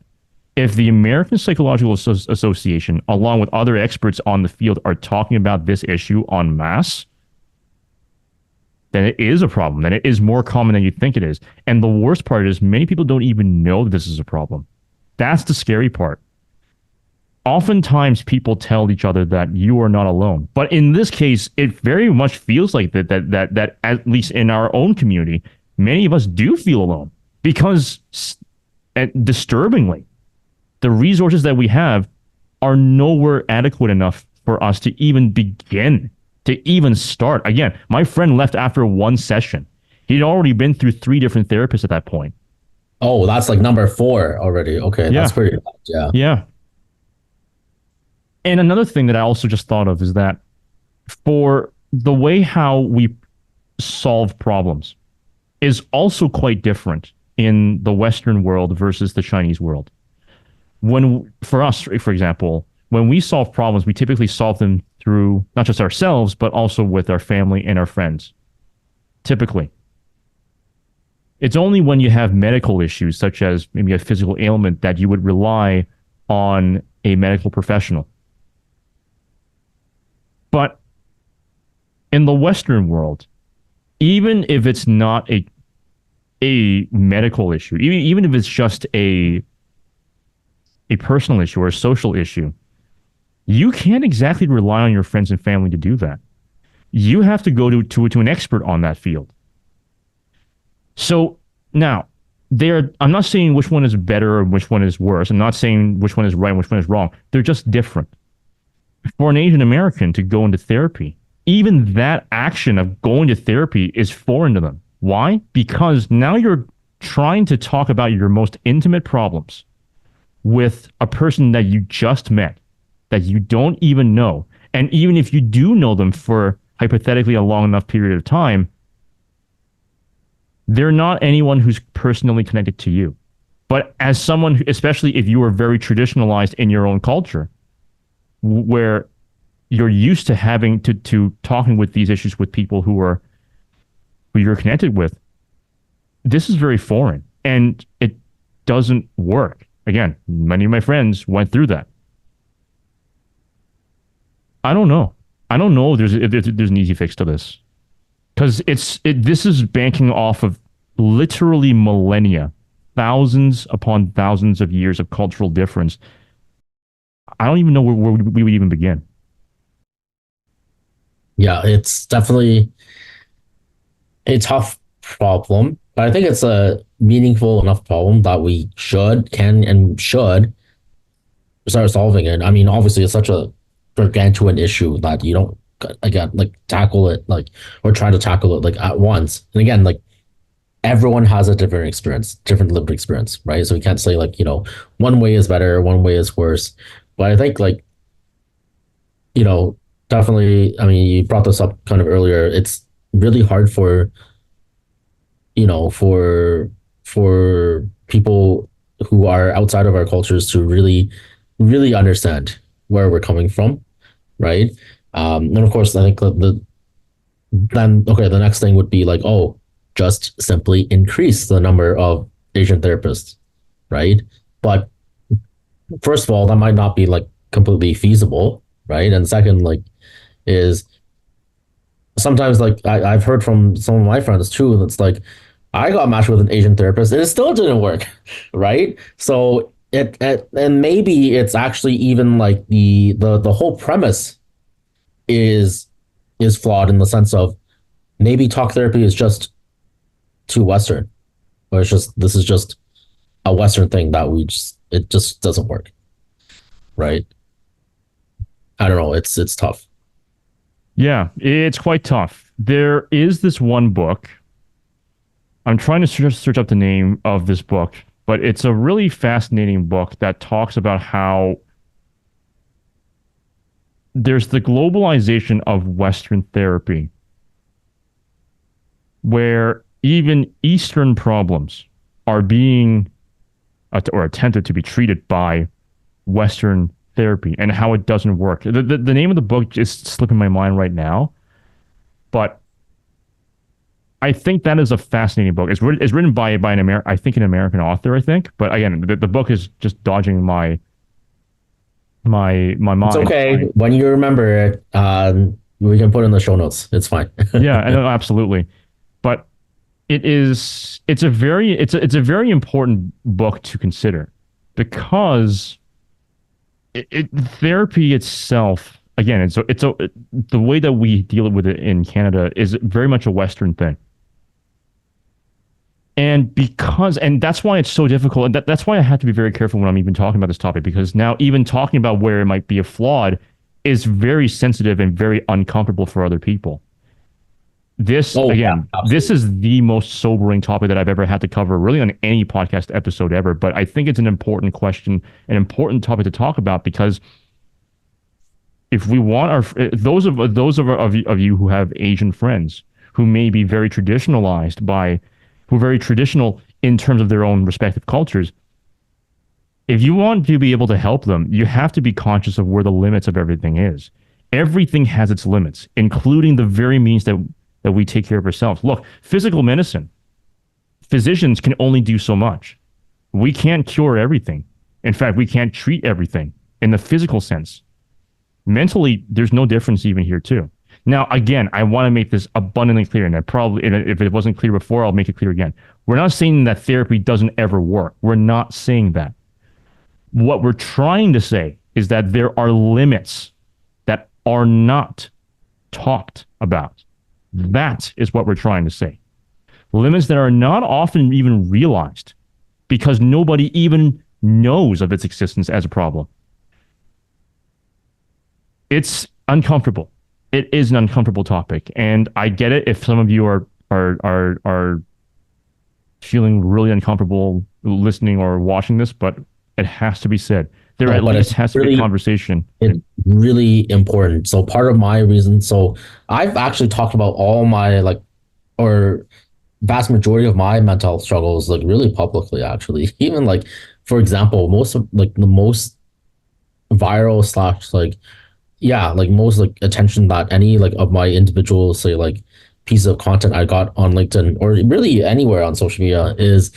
if the American Psychological Association, along with other experts on the field, are talking about this issue en masse, then it is a problem. Then it is more common than you think it is. And the worst part is many people don't even know that this is a problem. That's the scary part. Oftentimes people tell each other that you are not alone. But in this case, it very much feels like that at least in our own community, many of us do feel alone because disturbingly, the resources that we have are nowhere adequate enough for us to even begin, to even start. Again, my friend left after one session. He'd already been through 3 different therapists at that point. Oh, that's like number 4 already. Okay, that's Yeah. pretty bad. Yeah. Yeah. And another thing that I also just thought of is that for the way how we solve problems is also quite different in the Western world versus the Chinese world. When, for us, for example, when we solve problems, we typically solve them through not just ourselves, but also with our family and our friends. Typically. It's only when you have medical issues, such as maybe a physical ailment, that you would rely on a medical professional. But in the Western world, even if it's not a medical issue, even if it's just a personal issue or a social issue, you can't exactly rely on your friends and family to do that. You have to go to an expert on that field. So now, I'm not saying which one is better or which one is worse. I'm not saying which one is right and which one is wrong. They're just different. For an Asian American to go into therapy, even that action of going to therapy is foreign to them. Why? Because now you're trying to talk about your most intimate problems with a person that you just met, that you don't even know. And even if you do know them for hypothetically a long enough period of time, they're not anyone who's personally connected to you. But as someone, especially if you are very traditionalized in your own culture, where you're used to having to talking with these issues with people who you're connected with, this is very foreign and it doesn't work. Again, many of my friends went through that. I don't know. I don't know if there's an easy fix to this because this is banking off of literally millennia, thousands upon thousands of years of cultural difference. I don't even know where we would even begin. Yeah, it's definitely a tough problem, but I think it's a meaningful enough problem that we should start solving it. I mean, obviously, it's such a gargantuan issue that you don't again like tackle it like or try to tackle it like at once. And again, like everyone has a different experience, different lived experience, right? So we can't say like, one way is better, one way is worse. But I think like, you know, definitely, I mean, you brought this up kind of earlier. It's really hard for, for people who are outside of our cultures to really, really understand where we're coming from, right? And of course, I think the next thing would be like, oh, just simply increase the number of Asian therapists, right? But first of all, that might not be like completely feasible, right? And second, like, is sometimes like I've heard from some of my friends too, and it's like I got matched with an Asian therapist and it still didn't work, right? So and maybe it's actually even like the whole premise is is flawed in the sense of maybe talk therapy is just too Western, or it's just this is just a Western thing that we just it just doesn't work, right? I don't know. It's tough. Yeah, it's quite tough. There is this one book. I'm trying to search up the name of this book, but it's a really fascinating book that talks about how there's the globalization of Western therapy, where even Eastern problems are being or attempted to be treated by Western therapy and how it doesn't work. The name of the book is slipping my mind right now, but I think that is a fascinating book. It's written by I think an American author, I think. But again, the book is just dodging my It's mind. okay when you remember it. We can put it in the show notes. It's fine. Yeah, I know absolutely. But it's a very important book to consider because therapy itself, again, the way that we deal with it in Canada is very much a Western thing. And that's why it's so difficult. And that's why I have to be very careful when I'm even talking about this topic, because now even talking about where it might be a flawed is very sensitive and very uncomfortable for other people. Oh yeah, This absolutely. is the most sobering topic that I've ever had to cover, really, on any podcast episode ever. But I think it's an important question, an important topic to talk about, because if we want of you who have Asian friends who may be very traditionalized by, who are very traditional in terms of their own respective cultures, if you want to be able to help them, you have to be conscious of where the limits of everything is. Everything has its limits, including the very means that we take care of ourselves. Look, physical medicine, physicians can only do so much. We can't cure everything. In fact, we can't treat everything in the physical sense. Mentally, there's no difference even here too. Now, again, I want to make this abundantly clear, and if it wasn't clear before, I'll make it clear again. We're not saying that therapy doesn't ever work. We're not saying that. What we're trying to say is that there are limits that are not talked about. That is what we're trying to say. Limits that are not often even realized because nobody even knows of its existence as a problem. It's uncomfortable. It is an uncomfortable topic, and I get it if some of you are feeling really uncomfortable listening or watching this, but it has to be said. There No, at but least has to be a conversation. it's really important. So part of my reason, so I've actually talked about all my like or vast majority of my mental health struggles like really publicly actually. Even like for example, most of like the most viral slash like yeah, like most like attention that any like of my individual say like piece of content I got on LinkedIn or really anywhere on social media is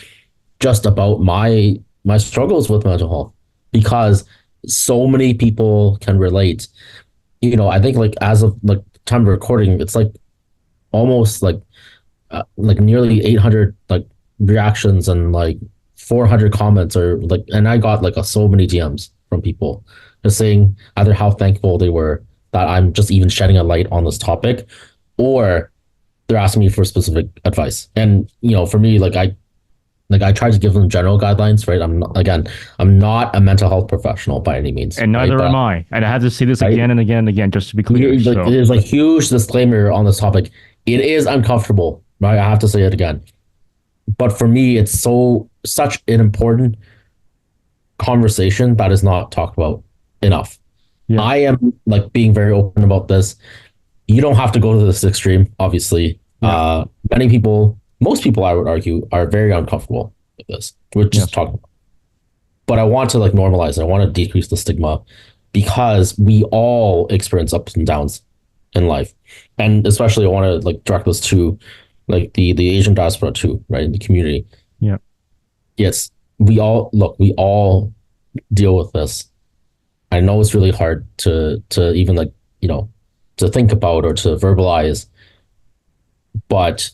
just about my struggles with mental health because so many people can relate. You know, I think like as of like time of recording, it's almost like nearly 800 like reactions and like 400 comments or like, and I got like so many DMs from people just saying either how thankful they were that I'm just even shedding a light on this topic, or they're asking me for specific advice. And you know, for me, like I try to give them general guidelines, right? I'm not a mental health professional by any means, And right? neither am But I. And I had to say this right, again and again and again just to be clear. like So there's like huge disclaimer on this topic. It is uncomfortable, right? I have to say it again. But for me, it's such an important conversation that is not talked about enough. yeah, I am like being very open about this. You don't have to go to this extreme, obviously. yeah, Many people, most people, I would argue, are very uncomfortable with this. We're just yes, talking, but I want to like normalize it. I want to decrease the stigma because we all experience ups and downs in life, and especially I want to like direct this to like the Asian diaspora too, right? In the community, yeah. yes, we all deal with this. I know it's really hard to even like you know to think about or to verbalize, but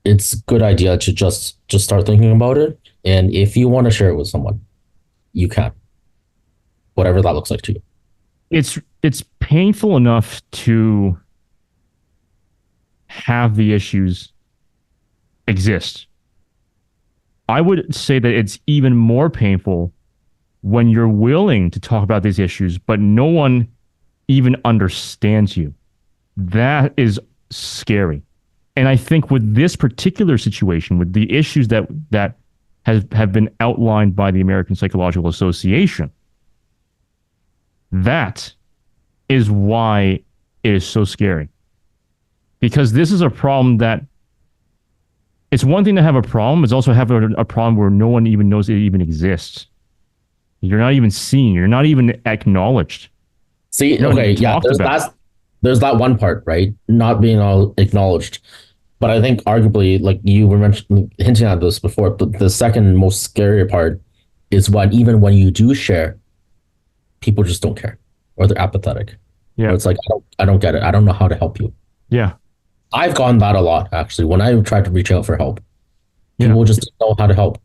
it's a good idea to just start thinking about it. And if you want to share it with someone, you can, whatever that looks like to you. It's painful enough to have the issues exist. I would say that it's even more painful when you're willing to talk about these issues, but no one even understands you. That is scary. And I think with this particular situation, with the issues that have been outlined by the American Psychological Association, that is why it is so scary. Because this is a problem that it's one thing to have a problem, it's also have a problem where no one even knows it even exists. You're not even seen, you're not even acknowledged. See, You're not okay, even yeah, talked about. there's that one part, right? Not being all acknowledged. But I think arguably, like you were mentioning, hinting at this before, but the second most scary part is when even when you do share, people just don't care or they're apathetic. Or Yeah. it's like, I don't get it. I don't know how to help you. Yeah. I've gotten that a lot actually. When I tried to reach out for help, Yeah. people just don't know how to help.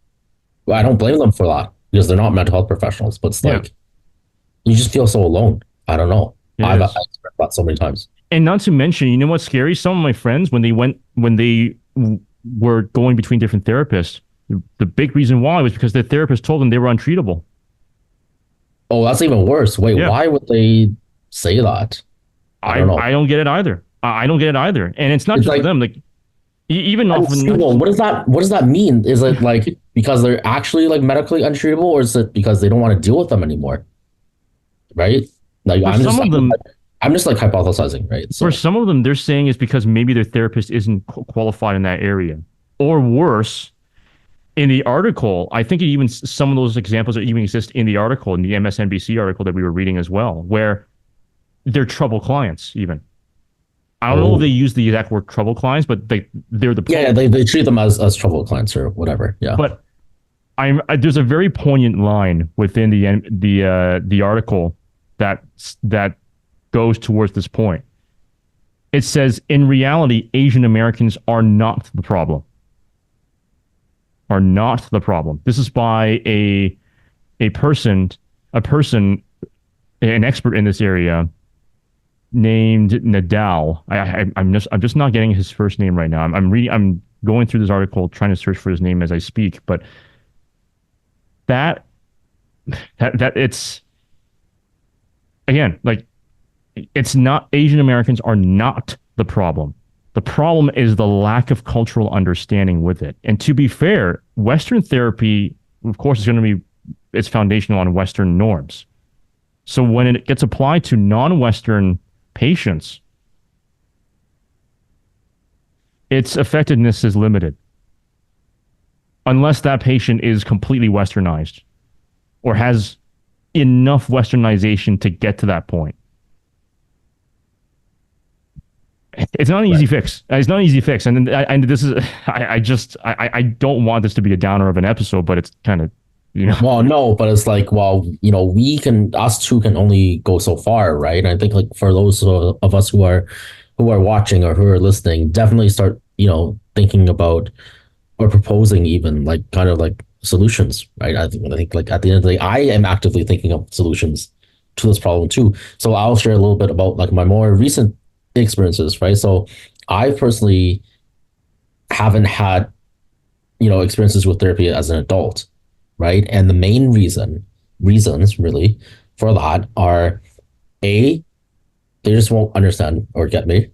Well, I don't blame them for that because they're not mental health professionals, but it's Yeah. like you just feel so alone. I don't know. It I've is. experienced that so many times. And not to mention, you know what's scary? Some of my friends, were going between different therapists, the big reason why was because their therapist told them they were untreatable. Oh, that's even worse. Wait, Yeah. why would they say that? I don't know. I don't get it either. I don't get it either. And it's not It's just like them. Like even off of not untreatable. just What does that mean? Is it like because they're actually like medically untreatable, or is it because they don't want to deal with them anymore? Right? Like for some of them, I'm just like hypothesizing, right? for So some of them, they're saying it's because maybe their therapist isn't qualified in that area, or worse. In the article, I think it even some of those examples that even exist in the article, in the MSNBC article that we were reading as well, where they're trouble clients. Even I don't know if oh they use the exact word trouble clients, but they're the yeah, they treat them as trouble clients or whatever. Yeah. but there's a very poignant line within the article that that goes towards this point. It says, in reality, Asian Americans are not the problem. Are not the problem. This is by a person, a person, an expert in this area named Nadal. I'm just not getting his first name right now. I'm going through this article trying to search for his name as I speak, but that that it's again like it's not Asian Americans are not the problem. The problem is the lack of cultural understanding with it. And to be fair, Western therapy, of course, is going to be it's foundational on Western norms. So when it gets applied to non-Western patients, its effectiveness is limited unless that patient is completely westernized or has enough westernization to get to that point. It's not an easy Right. fix. It's not an easy fix. And this is, I don't want this to be a downer of an episode, but it's kind of, you know, Well, no, but it's like, well, us two can only go so far, right? And I think like for those of us who are watching or who are listening, definitely start, thinking about or proposing even like kind of like solutions, right? I think like at the end of the day, I am actively thinking of solutions to this problem too. So I'll share a little bit about like my more recent experiences, right? So I personally haven't had, experiences with therapy as an adult, right? And the main reasons really for that are A, they just won't understand or get me,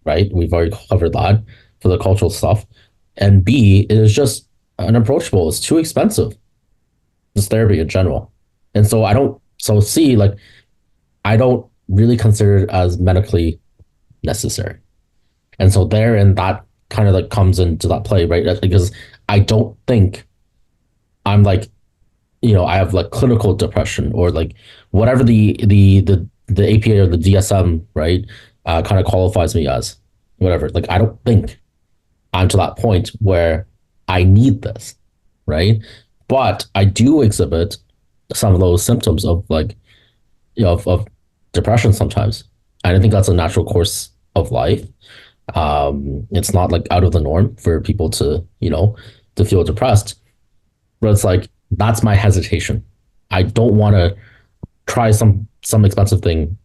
right? We've already covered that for the cultural stuff. And B, it is just unapproachable. It's too expensive, this therapy in general. And so C, like, I don't really consider it as medically necessary. And so therein that kind of like comes into that play, right? Because I don't think I'm like, I have like clinical depression or like whatever the APA or the DSM, right? Kind of qualifies me as whatever. Like I don't think I'm to that point where I need this, right? But I do exhibit some of those symptoms of like, of depression sometimes. And I think that's a natural course of life. It's not like out of the norm for people to, to feel depressed, but it's like, that's my hesitation. I don't want to try some expensive thing,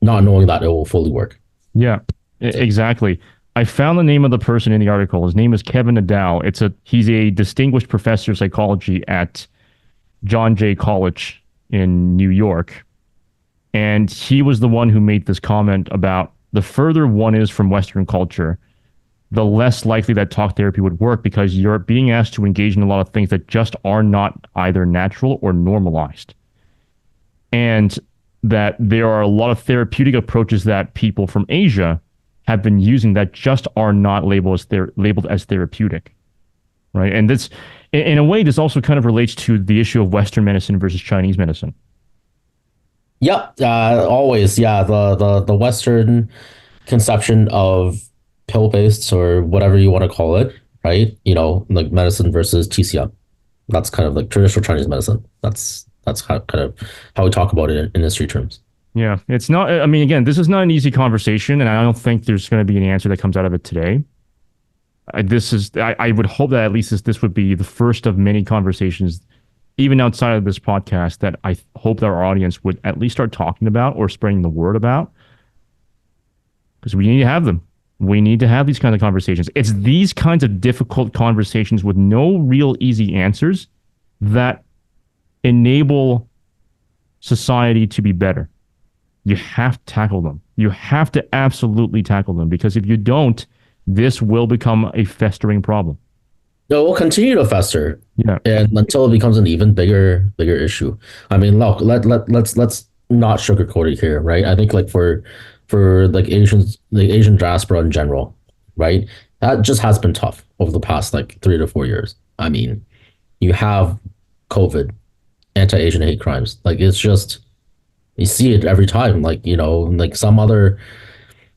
not knowing that it will fully work. Yeah, So, exactly. I found the name of the person in the article. His name is Kevin Nadal. He's a distinguished professor of psychology at John Jay College in New York. And he was the one who made this comment about the further one is from Western culture, the less likely that talk therapy would work because you're being asked to engage in a lot of things that just are not either natural or normalized. And that there are a lot of therapeutic approaches that people from Asia have been using that just are not labeled as therapeutic, right? And this, in a way, this also kind of relates to the issue of Western medicine versus Chinese medicine. yep, always, yeah. The Western conception of pill based or whatever you want to call it, right? Like medicine versus TCM. That's kind of like traditional Chinese medicine. That's kind of how we talk about it in industry terms. Yeah, it's not. I mean, again, this is not an easy conversation, and I don't think there's going to be an answer that comes out of it today. I would hope that at least this would be the first of many conversations, even outside of this podcast, that I hope that our audience would at least start talking about or spreading the word about, because we need to have them. We need to have these kinds of conversations. It's these kinds of difficult conversations with no real easy answers that enable society to be better. You have to tackle them. You have to absolutely tackle them because if you don't, this will become a festering problem. No, it will continue to fester, Yeah. and until it becomes an even bigger issue. I mean, look, let's not sugarcoat it here, right? I think like for like Asian diaspora in general, right? That just has been tough over the past like 3 to 4 years. I mean, you have COVID, anti-Asian hate crimes. Like it's just you see it every time. Like like some other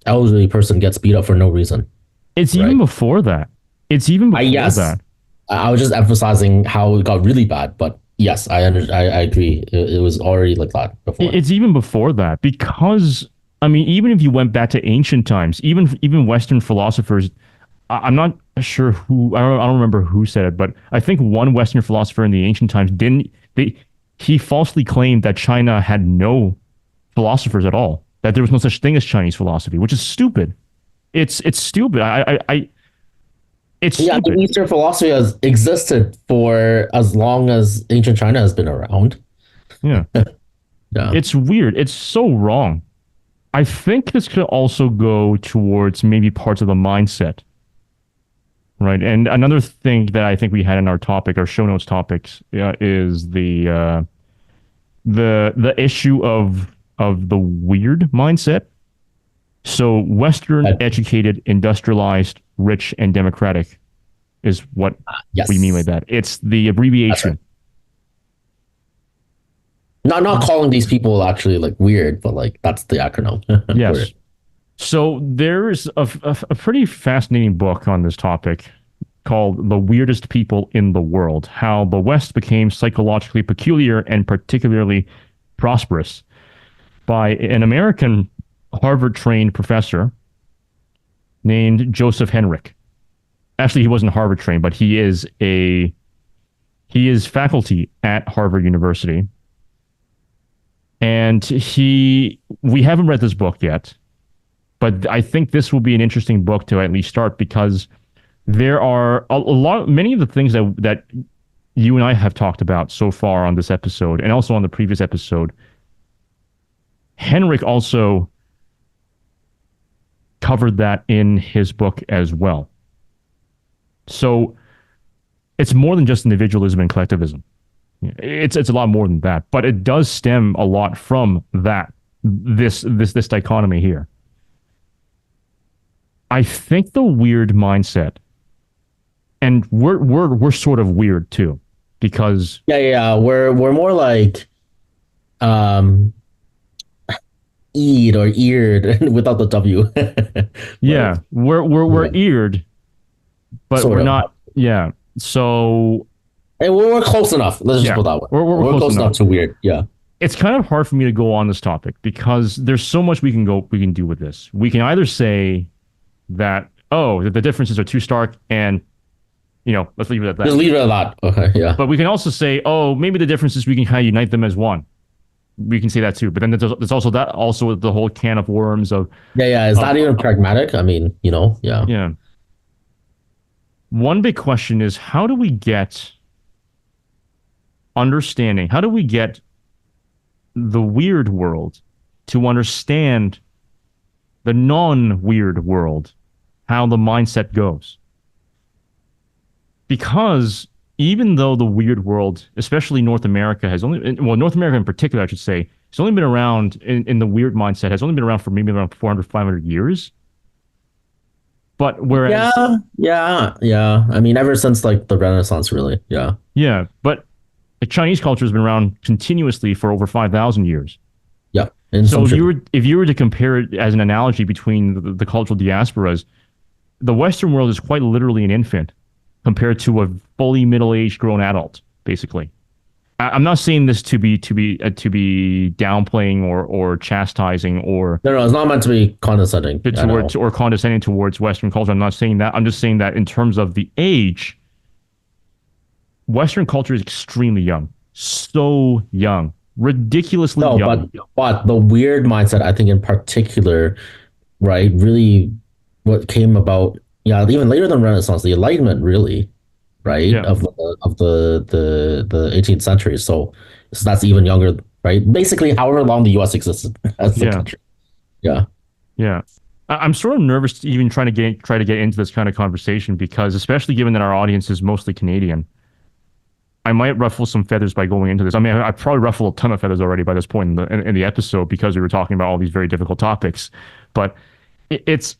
elderly person gets beat up for no reason, It's even right? before that. It's even I before Yes, that. I was just emphasizing how it got really bad, but yes, I agree. It was already like that before. It's even before that because I mean, even if you went back to ancient times, even Western philosophers, I'm not sure who I don't remember who said it, but I think one Western philosopher in the ancient times didn't they he falsely claimed that China had no philosophers at all, that there was no such thing as Chinese philosophy, which is stupid. It's stupid. It's Yeah, I mean, stupid. Eastern philosophy has existed for as long as ancient China has been around. Yeah, Yeah. it's weird. It's so wrong. I think this could also go towards maybe parts of the mindset, right? And another thing that I think we had in our topic, our show notes topics, is the issue of the weird mindset. So Western But, educated, industrialized, rich, and democratic is what we mean by yes, that. It's the that's right. abbreviation. Not calling these people actually like weird, but like that's the acronym for Yes. it. So there's a pretty fascinating book on this topic called The Weirdest People in the World: How the West Became Psychologically Peculiar and Particularly Prosperous, by an American Harvard trained professor named Joseph Henrich. Actually, he wasn't Harvard trained, but he is faculty at Harvard University. And we haven't read this book yet, but I think this will be an interesting book to at least start because there are many of the things that you and I have talked about so far on this episode and also on the previous episode. Henrik also covered that in his book as well. So it's more than just individualism and collectivism. It's a lot more than that, but it does stem a lot from this dichotomy here. I think the weird mindset, and we're sort of weird too, because Yeah. We're more like um eed or eared without the W. Like yeah, we're yeah, eared, but sort we're of. not. Yeah, so And we're close enough. Let's just yeah, put it that way. we're We're close close enough. enough to weird. Yeah. It's kind of hard for me to go on this topic because there's so much we can do with this. We can either say that the differences are too stark and let's leave it at Just that. leave it at that. Okay. Yeah. But we can also say maybe the differences we can kind of unite them as one. we can say that too. But then there's also that also the whole can of worms Yeah, yeah. Is of that even pragmatic? I mean, yeah. yeah. One big question is how do we get understanding? How do we get the weird world to understand the non-weird world, how the mindset goes? Because even though the weird world, especially North America, has only, well, North America in particular, I should say, it's only been around in the weird mindset, has only been around for maybe around 400, 500 years. But Yeah, whereas, yeah, yeah. I mean, ever since like the Renaissance, really. Yeah, yeah, but the Chinese culture has been around continuously for over 5,000 years. yeah. In So some truth. if you were to compare it as an analogy between the cultural diasporas, the Western world is quite literally an infant compared to a fully middle-aged grown adult, basically. I'm not saying this to be downplaying or chastising or No, no, it's not meant to be condescending. I towards know. or condescending towards Western culture. I'm not saying that. I'm just saying that in terms of the age, Western culture is extremely young, so young, ridiculously No, young. but the weird mindset, I think in particular, right, really what came about, yeah, even later than Renaissance, the Enlightenment, really, right, Yeah, of the 18th century. So that's even younger, right? Basically, however long the U.S. existed as the yeah, country. Yeah. yeah. I'm sort of nervous to even try to get into this kind of conversation because, especially given that our audience is mostly Canadian, I might ruffle some feathers by going into this. I mean, I probably ruffled a ton of feathers already by this point in the episode because we were talking about all these very difficult topics. But it's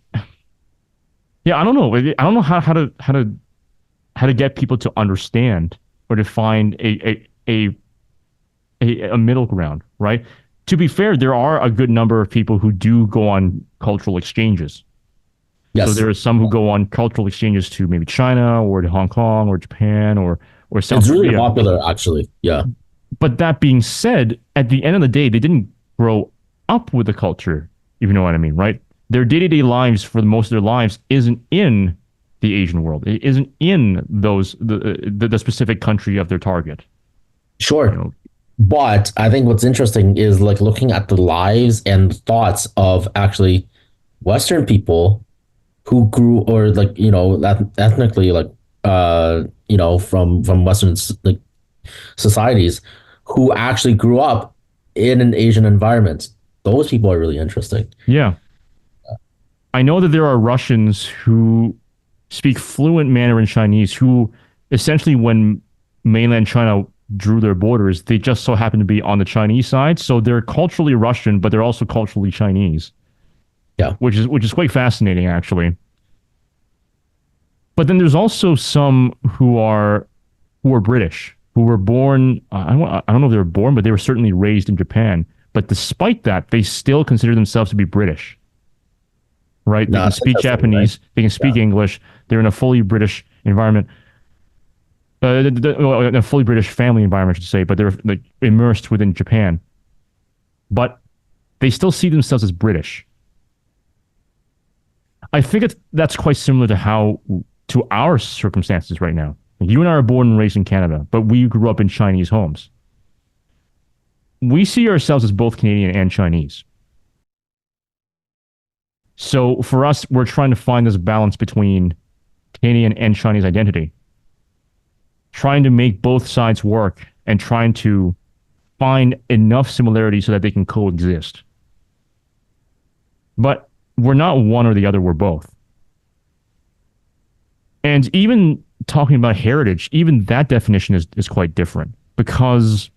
yeah, I don't know. I don't know how to get people to understand or to find a middle ground, right? To be fair, there are a good number of people who do go on cultural exchanges. So Yes. there are some who go on cultural exchanges to maybe China or to Hong Kong or Japan or South It's really Korea. popular, actually. Yeah. But that being said, at the end of the day, they didn't grow up with the culture, if you know what I mean, right? Their day-to-day lives for most of their lives isn't in the Asian world. It isn't in the specific country of their target. You Sure. know, But I think what's interesting is like looking at the lives and thoughts of actually Western people who grew or like ethnically like from Western like societies who actually grew up in an Asian environment. Those people are really interesting. yeah, I know that there are Russians who speak fluent Mandarin Chinese who essentially, when mainland China drew their borders, they just so happen to be on the Chinese side. So they're culturally Russian, but they're also culturally Chinese, Yeah. which is quite fascinating, actually. But then there's also some who are British, who were born. I don't know if they were born, but they were certainly raised in Japan. But despite that, they still consider themselves to be British, right? They No, can it's speak interesting, right? Japanese, they can Yeah. speak English. They're in a fully British environment, well, in a fully British family environment, I should say. But they're like immersed within Japan. But they still see themselves as British. I think that's quite similar to our circumstances right now. You and I are born and raised in Canada, but we grew up in Chinese homes. We see ourselves as both Canadian and Chinese. So for us, we're trying to find this balance between Canadian and Chinese identity, trying to make both sides work and trying to find enough similarities so that they can coexist. But we're not one or the other, we're both. And even talking about heritage, even that definition is quite different because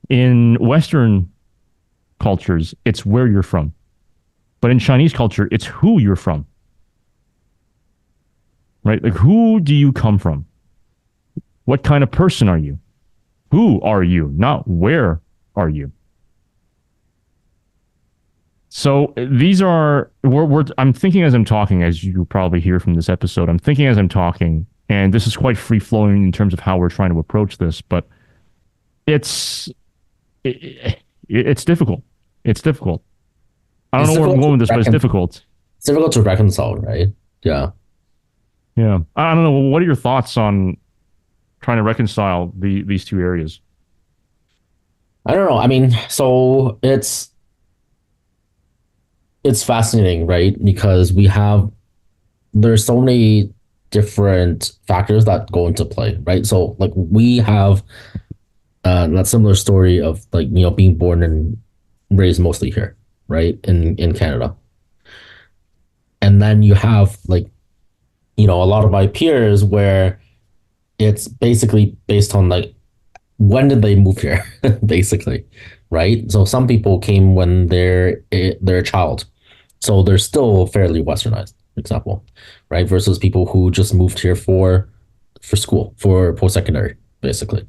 in Western cultures, it's where you're from. But in Chinese culture, it's who you're from, right? Like, who do you come from? What kind of person are you? Who are you? Not where are you? So these are, I'm thinking as I'm talking, as you probably hear from this episode, I'm thinking as I'm talking, and this is quite free flowing in terms of how we're trying to approach this, but it's, it's difficult. It's difficult. I don't It's know where I'm difficult going to with this, but it's difficult. it's difficult to reconcile, right? Yeah. Yeah. I don't know. What are your thoughts on trying to reconcile these two areas? I don't know. I mean, so it's fascinating, right? Because there's so many different factors that go into play, right? So like we have that similar story of like being born and raised mostly here, right, in Canada, and then you have like a lot of my peers where it's basically based on like when did they move here, basically, right? So some people came when they're a child, so they're still fairly westernized, for example, right? Versus people who just moved here for school, for post secondary, basically.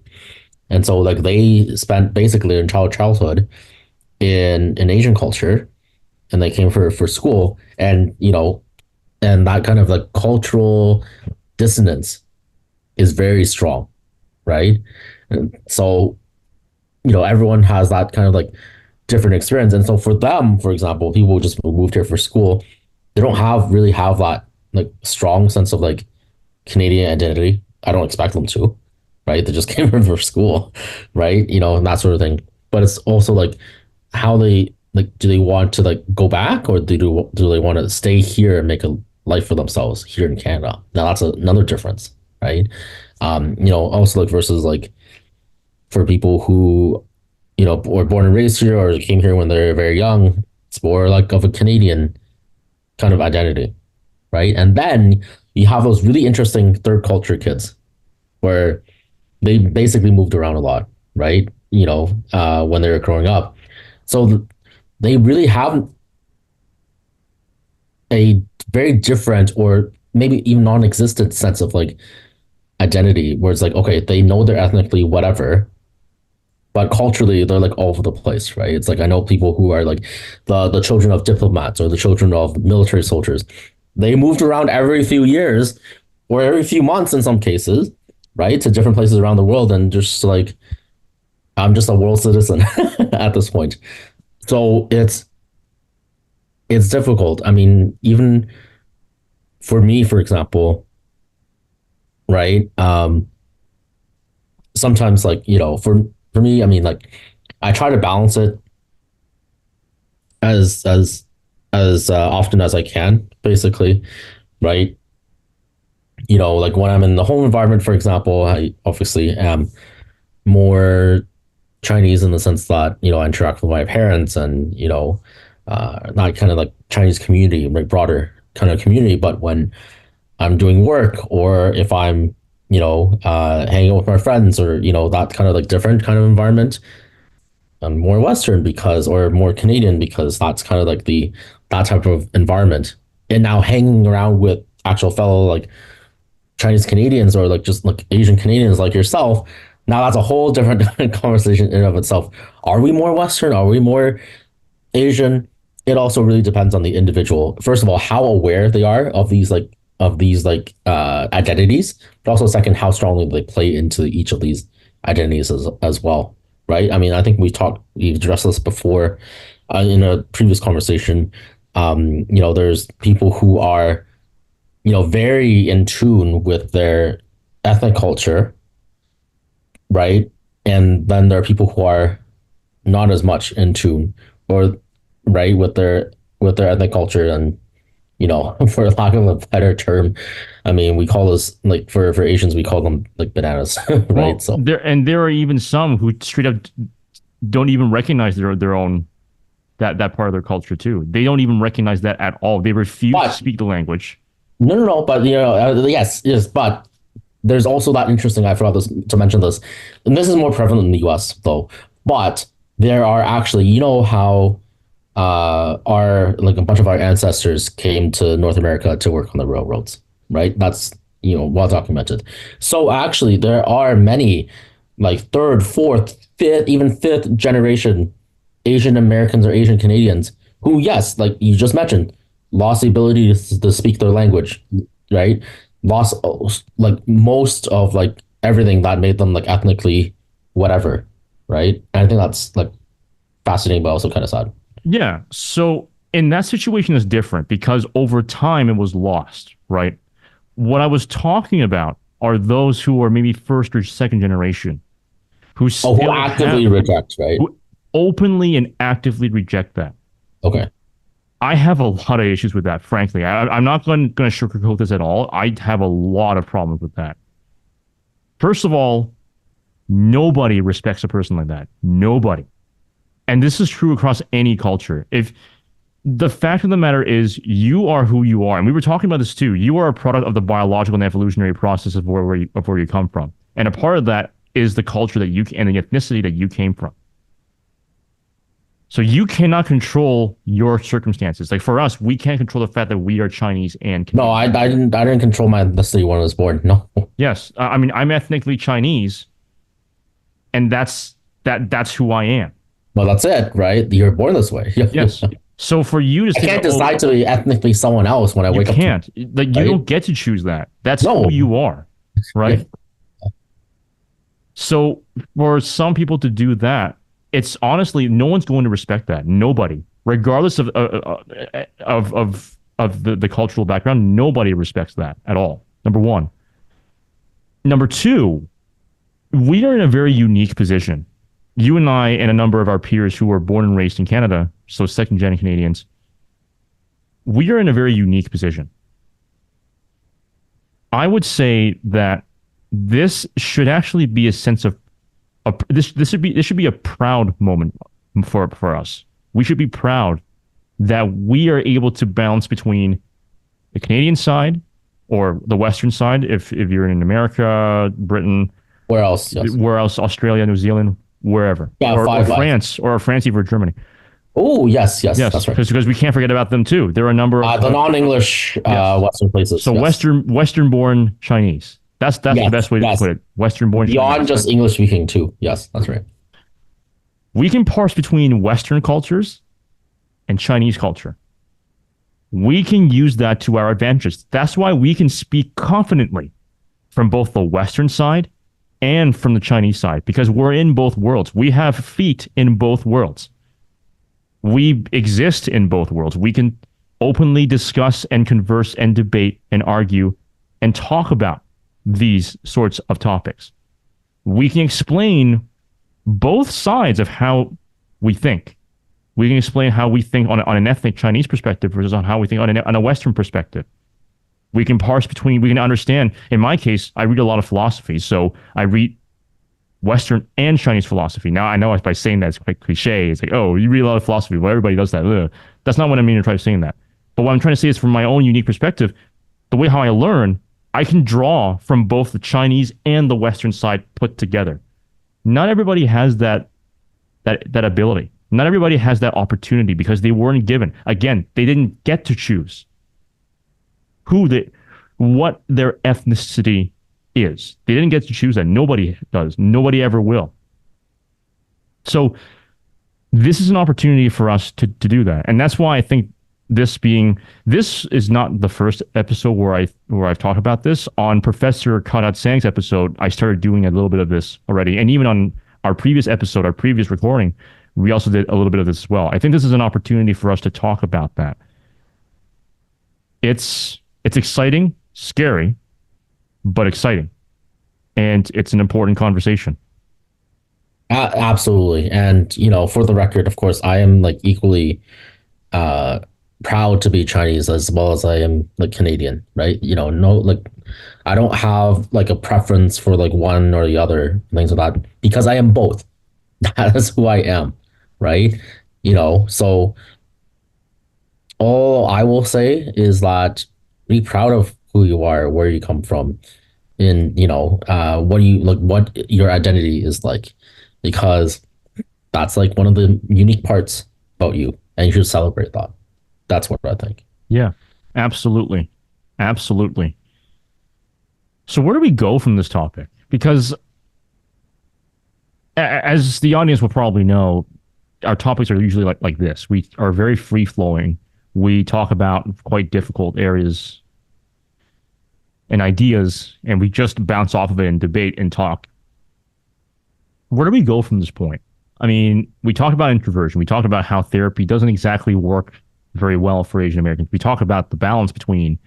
And so like they spent basically their entire childhood in Asian culture, and they came for school, and and that kind of like cultural dissonance is very strong, right? And so everyone has that kind of like different experience, and so for them, for example, people who just moved here for school, they don't have that like strong sense of like Canadian identity. I don't expect them to, right? They just came here for school, right? And that sort of thing. But it's also like how they like, do they want to like go back, or do they want to stay here and make a life for themselves here in Canada? Now that's another difference, right? Also like versus like for people who were born and raised here or came here when they're very young, it's more like of a Canadian kind of identity, right? And then you have those really interesting third culture kids where they basically moved around a lot, right? When they were growing up. So they really have a very different or maybe even non-existent sense of like identity where it's like, okay, they know they're ethnically whatever, but culturally they're like all over the place, right? It's like I know people who are like the children of diplomats or the children of military soldiers. They moved around every few years or every few months in some cases, right, to different places around the world, and just like I'm just a world citizen at this point. So it's difficult. I mean, even for me, for example, right? Sometimes like for me, I mean, like I try to balance it as often as I can, basically, right? Like when I'm in the home environment, for example, I obviously am more Chinese in the sense that I interact with my parents and not kind of like Chinese community, like broader kind of community. But when I'm doing work, or if I'm hanging out with my friends, or that kind of like different kind of environment, I'm more Western because, or more Canadian because that's kind of like that type of environment. And now hanging around with actual fellow like Chinese Canadians or like just like Asian Canadians like yourself, now that's a whole different conversation in and of itself. Are we more Western? Are we more Asian? It also really depends on the individual. First of all, how aware they are of these like identities, but also second, how strongly they play into each of these identities as well. Right. I mean, I think we've addressed this before in a previous conversation. There's people who are very in tune with their ethnic culture, right? And then there are people who are not as much in tune, or right, with their ethnic culture, and for lack of a better term, I mean, we call this like for Asians, we call them like bananas, right? Well, So, there are even some who straight up don't even recognize their own that part of their culture too. They don't even recognize that at all. They refuse to but speak the language. no, but yes, but there's also that interesting. I forgot to mention this, and this is more prevalent in the U.S. though. But there are actually, how our like a bunch of our ancestors came to North America to work on the railroads, right? That's well documented. So actually, there are many like third, fourth, fifth, even fifth generation Asian Americans or Asian Canadians who, yes, like you just mentioned, lost the ability to speak their language, right? Lost like most of like everything that made them like ethnically whatever, right? And I think that's like fascinating, but also kind of sad. Yeah. So in that situation is different because over time it was lost, right? What I was talking about are those who are maybe first or second generation who Oh, who still actively have reject, right? who openly and actively reject that. Okay. I have a lot of issues with that, frankly. I'm not going to sugarcoat this at all. I have a lot of problems with that. First of all, nobody respects a person like that. Nobody. And this is true across any culture. If the fact of the matter is, you are who you are, and we were talking about this too. You are a product of the biological and evolutionary process of where you come from, and a part of that is the culture that you and the ethnicity that you came from. So you cannot control your circumstances. Like for us, we can't control the fact that we are Chinese and No, Canadian. I didn't control my ethnicity when I was born. No. Yes, I mean I'm ethnically Chinese, and that's who I am. Well, that's it, right? You're born this way. Yes. So for you to I say, can't oh, decide to be ethnically someone else when I you wake up to, can't, like you right? don't get to choose that. That's who No. you are, Yeah. right? So for some people to do that, it's honestly no one's going to respect that. Nobody, regardless of the cultural background, nobody respects that at all. Number one. Number two, we are in a very unique position. You and I and a number of our peers who were born and raised in Canada, so second gen Canadians, we are in a very unique position. I would say that this should actually be a sense of this should be a proud moment for us. We should be proud that we are able to balance between the Canadian side or the Western side, if you're in America, Britain, Where else? Yes. where else, Australia, New Zealand, wherever, Yeah, or five lives. France, or France, even Germany. Oh, yes, yes, Yes, that's right. because we can't forget about them too. There are a number of The non-English yes. Western places. So Yes. Western born Chinese. That's the Yes, best way to yes. put it. Western born Beyond Chinese. just English speaking too. Yes, that's right. We can parse between Western cultures and Chinese culture. We can use that to our advantage. That's why we can speak confidently from both the Western side and from the Chinese side, because we're in both worlds. We have feet in both worlds. We exist in both worlds. We can openly discuss and converse and debate and argue and talk about these sorts of topics. We can explain both sides of how we think. We can explain how we think on an ethnic Chinese perspective versus on how we think on a Western perspective. We can parse between, we can understand. In my case, I read a lot of philosophy. So I read Western and Chinese philosophy. Now, I know by saying that it's quite cliche. It's like, oh, you read a lot of philosophy. Well, everybody does that. Ugh. That's not what I mean to try to saying that. But what I'm trying to say is from my own unique perspective, the way how I learn, I can draw from both the Chinese and the Western side put together. Not everybody has that ability. Not everybody has that opportunity because they weren't given. Again, they didn't get to choose what their ethnicity is. They didn't get to choose that. Nobody does. Nobody ever will. So this is an opportunity for us to do that. And that's why I think this is not the first episode where I've talked about this. On Professor Kadat Sang's episode, I started doing a little bit of this already. And even on our previous episode, our previous recording, we also did a little bit of this as well. I think this is an opportunity for us to talk about that. It's exciting, scary, but exciting. And it's an important conversation. Absolutely. And, for the record, of course, I am like equally uh, proud to be Chinese as well as I am like Canadian, right? No, like I don't have like a preference for like one or the other, things like that, because I am both. That is who I am, right? So all I will say is that be proud of who you are, where you come from, and what do you like, what your identity is like, because that's like one of the unique parts about you, and you should celebrate that. That's what I think. Yeah, absolutely. Absolutely. So where do we go from this topic? Because as the audience will probably know, our topics are usually like this. We are very free flowing. We talk about quite difficult areas and ideas, and we just bounce off of it and debate and talk. Where do we go from this point? I mean, we talked about introversion. We talked about how therapy doesn't exactly work very well for Asian Americans. We talk about the balance between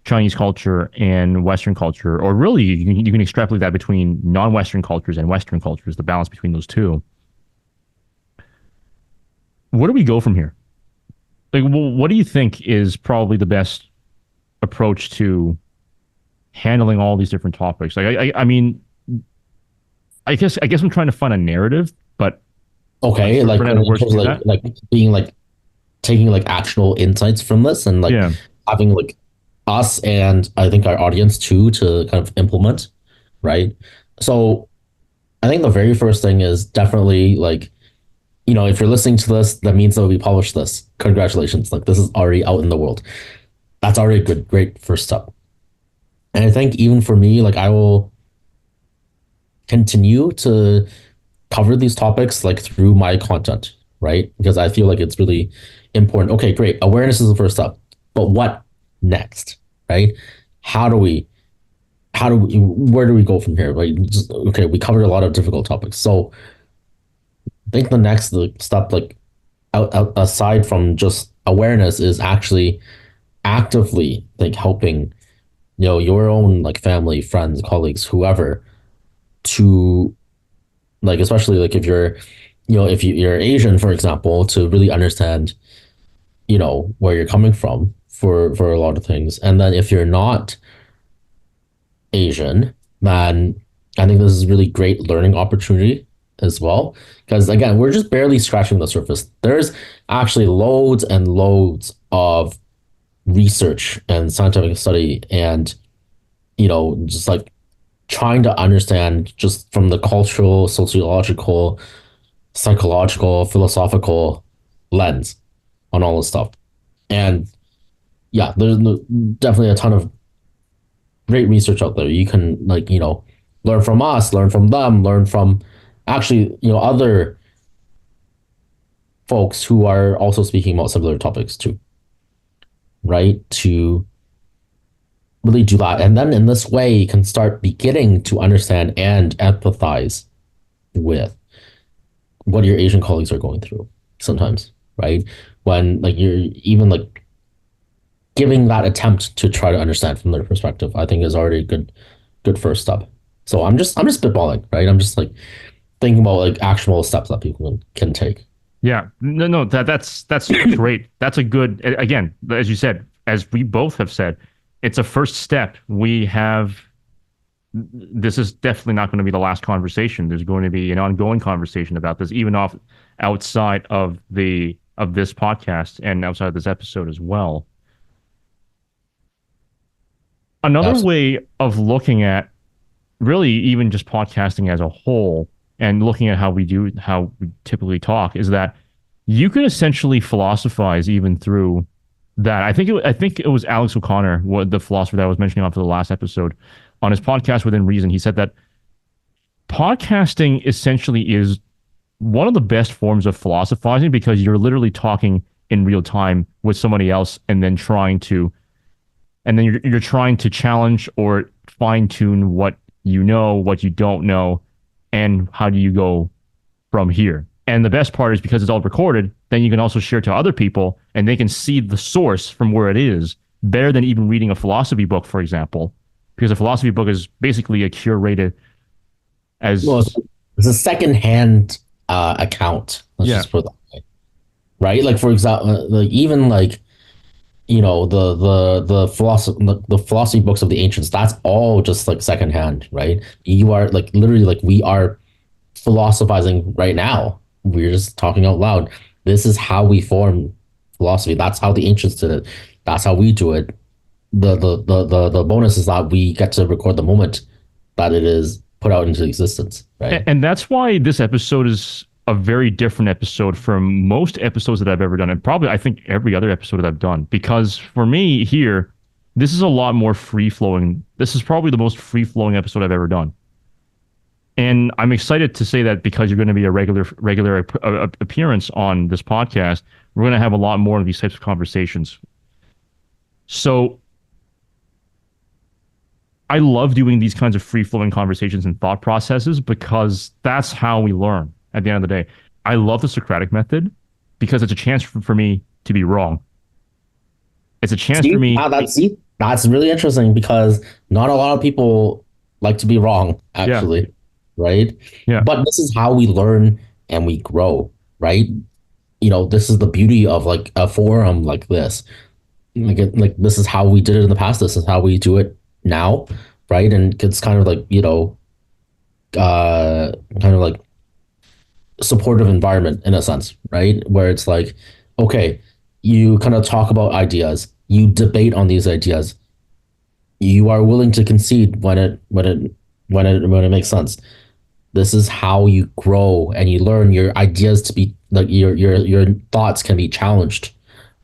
Chinese culture and Western culture, or really you can extrapolate that between non-Western cultures and Western cultures, the balance between those two. Where do we go from here? Like, what do you think is probably the best approach to handling all these different topics? Like, I mean, I guess I'm trying to find a narrative, but Okay, for like better in words to terms of do that. like being like taking like actionable insights from this and like Yeah. having like us and I think our audience too to kind of implement, right? So I think the very first thing is definitely like, if you're listening to this, that means that we published this. Congratulations. Like this is already out in the world. That's already a good, great first step. And I think even for me, like I will continue to cover these topics like through my content, right? Because I feel like it's really important. Okay, great. Awareness is the first step. But what next? Right? How do we where do we go from here? Right? Just okay, we covered a lot of difficult topics. So I think the next step, like aside from just awareness, is actually actively like helping your own like family, friends, colleagues, whoever to like especially like if you're if you're Asian, for example, to really understand where you're coming from for a lot of things. And then if you're not Asian, then I think this is really great learning opportunity as well. Because again, we're just barely scratching the surface. There's actually loads and loads of research and scientific study and just like trying to understand just from the cultural, sociological, psychological, philosophical lens on all this stuff. And yeah, there's definitely a ton of great research out there. You can like, learn from us, learn from them, learn from actually, other folks who are also speaking about similar topics too, right? To really do that. And then in this way, you can start beginning to understand and empathize with what your Asian colleagues are going through sometimes, right? When like you're even like giving that attempt to try to understand from their perspective, I think is already a good first step. So I'm just spitballing, right? I'm just like thinking about like actual steps that people can take. Yeah. No, that's great. That's a good, again, as you said, as we both have said, it's a first step. This is definitely not going to be the last conversation. There's going to be an ongoing conversation about this, even outside of this podcast and outside of this episode as well. Another Absolutely. way of looking at really even just podcasting as a whole and looking at how we typically talk is that you can essentially philosophize even through that. I think it was Alex O'Connor, the philosopher that I was mentioning on for the last episode, on his podcast Within Reason. He said that podcasting essentially is one of the best forms of philosophizing because you're literally talking in real time with somebody else and then you're trying to challenge or fine tune what you know, what you don't know, and how do you go from here. And the best part is because it's all recorded, then you can also share it to other people and they can see the source from where it is better than even reading a philosophy book, for example, because a philosophy book is basically a curated Well, as, it's a secondhand account. Let's yeah, just put it that way, right? Like for example, like even like the philosophy books of the ancients. That's all just like secondhand, right? You are like literally like we are philosophizing right now. We're just talking out loud. This is how we form philosophy. That's how the ancients did it. That's how we do it. The bonus is that we get to record the moment that it is put out into existence, right? and that's why this episode is a very different episode from most episodes that I've ever done, and probably I think every other episode that I've done. Because for me here, this is a lot more free flowing. This is probably the most free flowing episode I've ever done, and I'm excited to say that because you're going to be a regular appearance on this podcast, we're going to have a lot more of these types of conversations. So I love doing these kinds of free flowing conversations and thought processes because that's how we learn at the end of the day. I love the Socratic method because it's a chance for me to be wrong. It's a chance for See, me. ah, that's see, That's really interesting because not a lot of people like to be wrong, Yeah, actually, right? yeah. But this is how we learn and we grow, right? This is the beauty of like a forum like this. Like this is how we did it in the past. This is how we do it now, right? And it's kind of like, kind of like supportive environment in a sense, right? Where it's like, okay, you kind of talk about ideas, you debate on these ideas, you are willing to concede when it makes sense. This is how you grow and you learn your ideas to be like your thoughts can be challenged,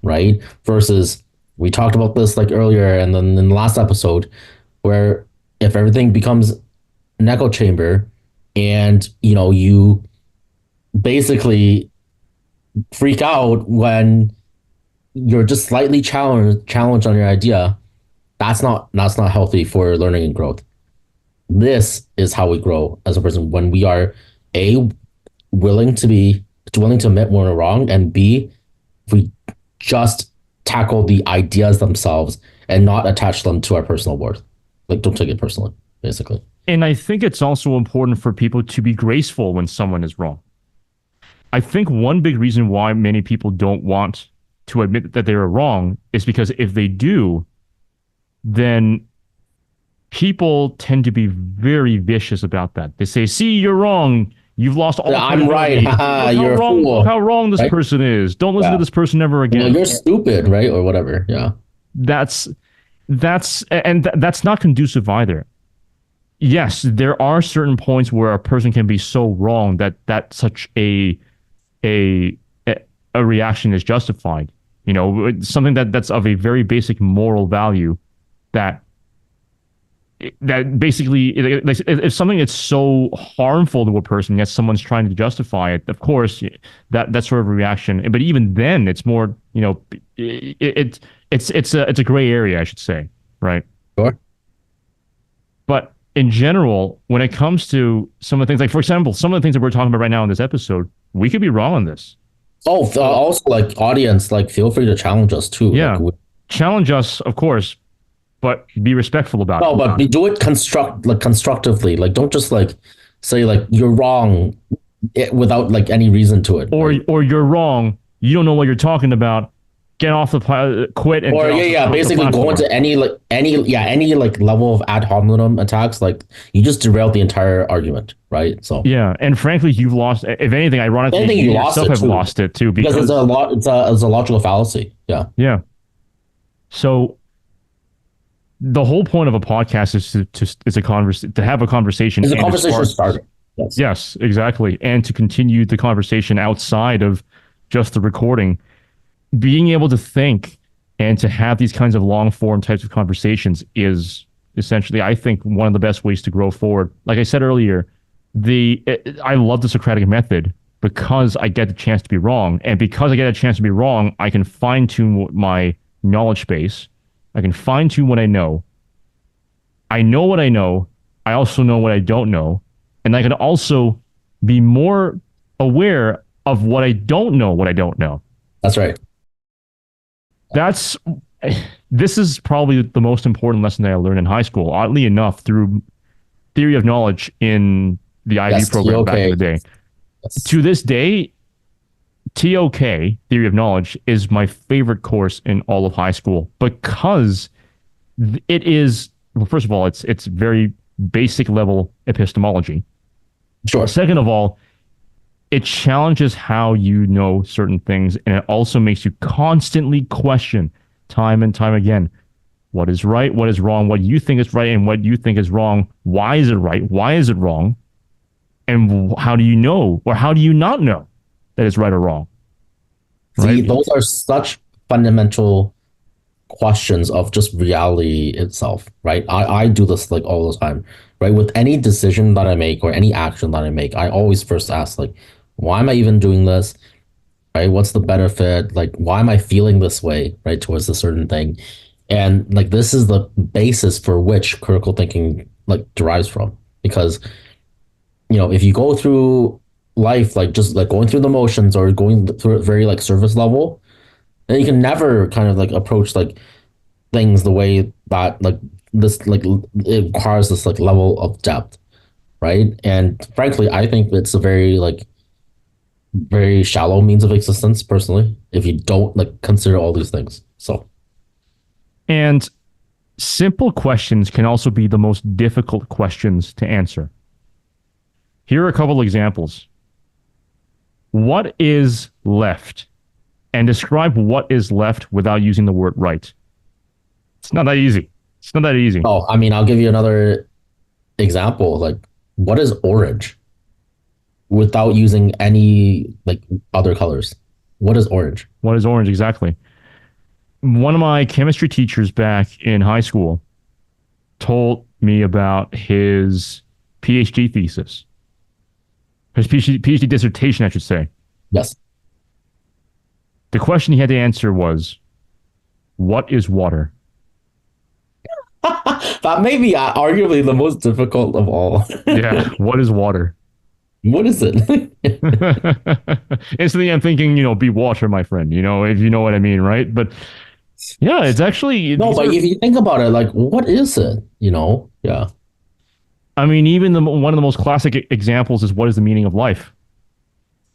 right? Versus we talked about this like earlier and then in the last episode where if everything becomes an echo chamber and you basically freak out when you're just slightly challenged on your idea, that's not healthy for learning and growth. This is how we grow as a person when we are a willing to admit when we're wrong, and b we just tackle the ideas themselves and not attach them to our personal worth. Like, don't take it personally, basically. And I think it's also important for people to be graceful when someone is wrong. I think one big reason why many people don't want to admit that they are wrong is because if they do, then people tend to be very vicious about that. They say, "See, you're wrong. You've lost all I'm right. credibility. Haha, Look how you're a wrong, look fool, how wrong this right? person is. Don't listen to Yeah. this person ever again." You're stupid, right? Or whatever. Yeah. That's that's not conducive either. Yes, there are certain points where a person can be so wrong that such a a reaction is justified. Something that's of a very basic moral value that that basically if something that's so harmful to a person yet someone's trying to justify it, of course that sort of reaction. But even then it's more, it's a gray area, I should say, right? Sure. But in general, when it comes to some of the things, like for example, some of the things that we're talking about right now in this episode, we could be wrong on this. Oh, also like audience, like feel free to challenge us too. Yeah, challenge us, of course, but be respectful about no, it. but do it constructively. Like, don't just like say like you're wrong without like any reason to it. Or Right? or you're wrong. You don't know what you're talking about. Get off quit and Or get off yeah, the basically go platform. into any like level of ad hominem attacks. Like you just derailed the entire argument, right? So Yeah, and frankly, you've lost. If anything, I ironically, think you you lost yourself it have too lost it too because it's because a lot. It's a logical fallacy. Yeah, yeah. So the whole point of a podcast is to have a conversation it's a and to conversation spark. starter. Yes, Yes, exactly, and to continue the conversation outside of just the recording. Being able to think and to have these kinds of long form types of conversations is essentially, I think, one of the best ways to grow forward. Like I said earlier, I love the Socratic method because I get the chance to be wrong, and because I get a chance to be wrong, I can fine tune my knowledge base. I can fine tune what I know. I know what I know. I also know what I don't know, and I can also be more aware of what I don't know. What I don't know. that's right. That's this is probably the most important lesson that I learned in high school. Oddly enough, through theory of knowledge in the IB Yes, program back in okay. the day. Yes. To this day, TOK, theory of knowledge, is my favorite course in all of high school because it is, well, first of all, it's very basic level epistemology. Sure. Second of all, it challenges how you know certain things, and it also makes you constantly question time and time again what is right, what is wrong, what you think is right, and what you think is wrong. Why is it right? Why is it wrong? And how do you know, or how do you not know that it's right or wrong? See, Right? those are such fundamental questions of just reality itself, right? I do this like all the time, right? With any decision that I make or any action that I make, I always first ask like, why am I even doing this? Right? What's the benefit? Like, why am I feeling this way, right, towards a certain thing? And like this is the basis for which critical thinking like derives from. Because if you go through life like just like going through the motions or going through it very like surface level, then you can never kind of like approach like things the way that like this like it requires this like level of depth, right? And frankly, I think it's a very shallow means of existence personally if you don't like consider all these things. So And simple questions can also be the most difficult questions to answer. Here are a couple examples. What is left? And describe what is left without using the word right. It's not that easy. It's not that easy. oh, I mean, I'll give you another example. Like, what is orange without using any like other colors? What is orange? What is orange exactly? One of my chemistry teachers back in high school told me about his PhD thesis, his PhD dissertation, I should say. Yes. The question he had to answer was, what is water? That may be arguably the most difficult of all. Yeah, what is water? What is it? Instantly, I'm thinking, be water, my friend, if you know what I mean, right? But yeah, it's actually, No, these but are, if you think about it, like, what is it? You know? Yeah. I mean, even one of the most classic examples is what is the meaning of life?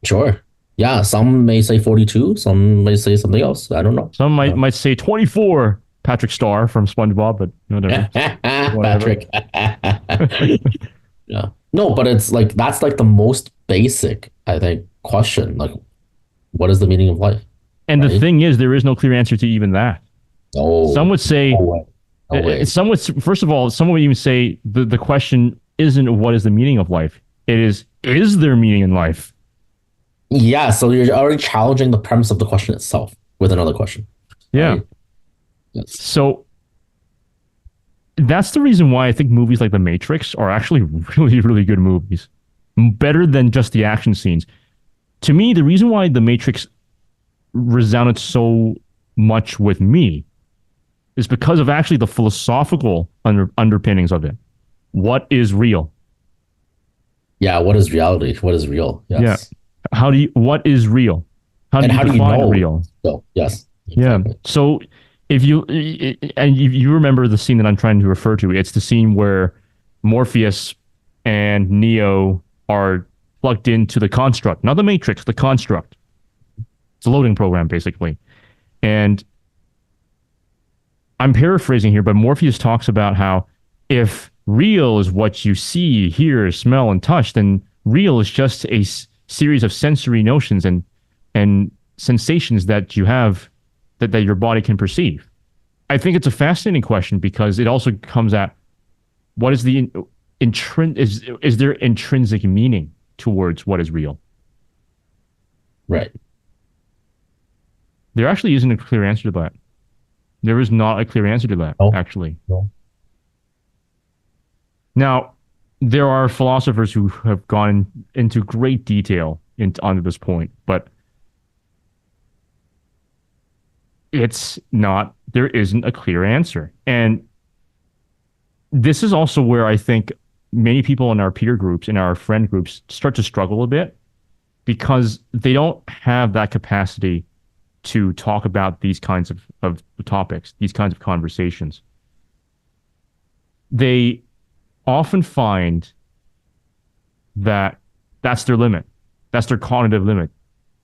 Sure. Yeah. Some may say 42. Some may say something else. I don't know. Some might say 24, Patrick Starr from SpongeBob, but whatever. Whatever. Patrick. Yeah. No, but it's like that's like the most basic, I think, question. Like, what is the meaning of life? And the Right? thing is, there is no clear answer to even that. Some No, would say, no way. No way. some would, first of all, some would even say the question isn't what is the meaning of life. It is there meaning in life? Yeah, so you're already challenging the premise of the question itself with another question, Yeah. right? Yes. So that's the reason why I think movies like The Matrix are actually really, really good movies. Better than just the action scenes. To me, the reason why The Matrix resounded so much with me is because of actually the philosophical underpinnings of it. What is real? Yeah, what is reality? What is real? Yeah. Yes. What is real? How do And you how do you define know? real? So, yes, Yeah. exactly. So if you and you remember the scene that I'm trying to refer to, it's the scene where Morpheus and Neo are plugged into the construct, not the matrix, the construct. It's a loading program basically. And I'm paraphrasing here, but Morpheus talks about how if real is what you see, hear, smell, and touch, then real is just a series of sensory notions and sensations that you have that your body can perceive. I think it's a fascinating question because it also comes at what is the is there intrinsic meaning towards what is real? Right. There actually isn't a clear answer to that. There is not a clear answer to that, No, actually. no. Now, there are philosophers who have gone into great detail onto this point, but there isn't a clear answer. And this is also where I think many people in our peer groups, in our friend groups, start to struggle a bit because they don't have that capacity to talk about these kinds of topics, these kinds of conversations. They often find that that's their limit. That's their cognitive limit.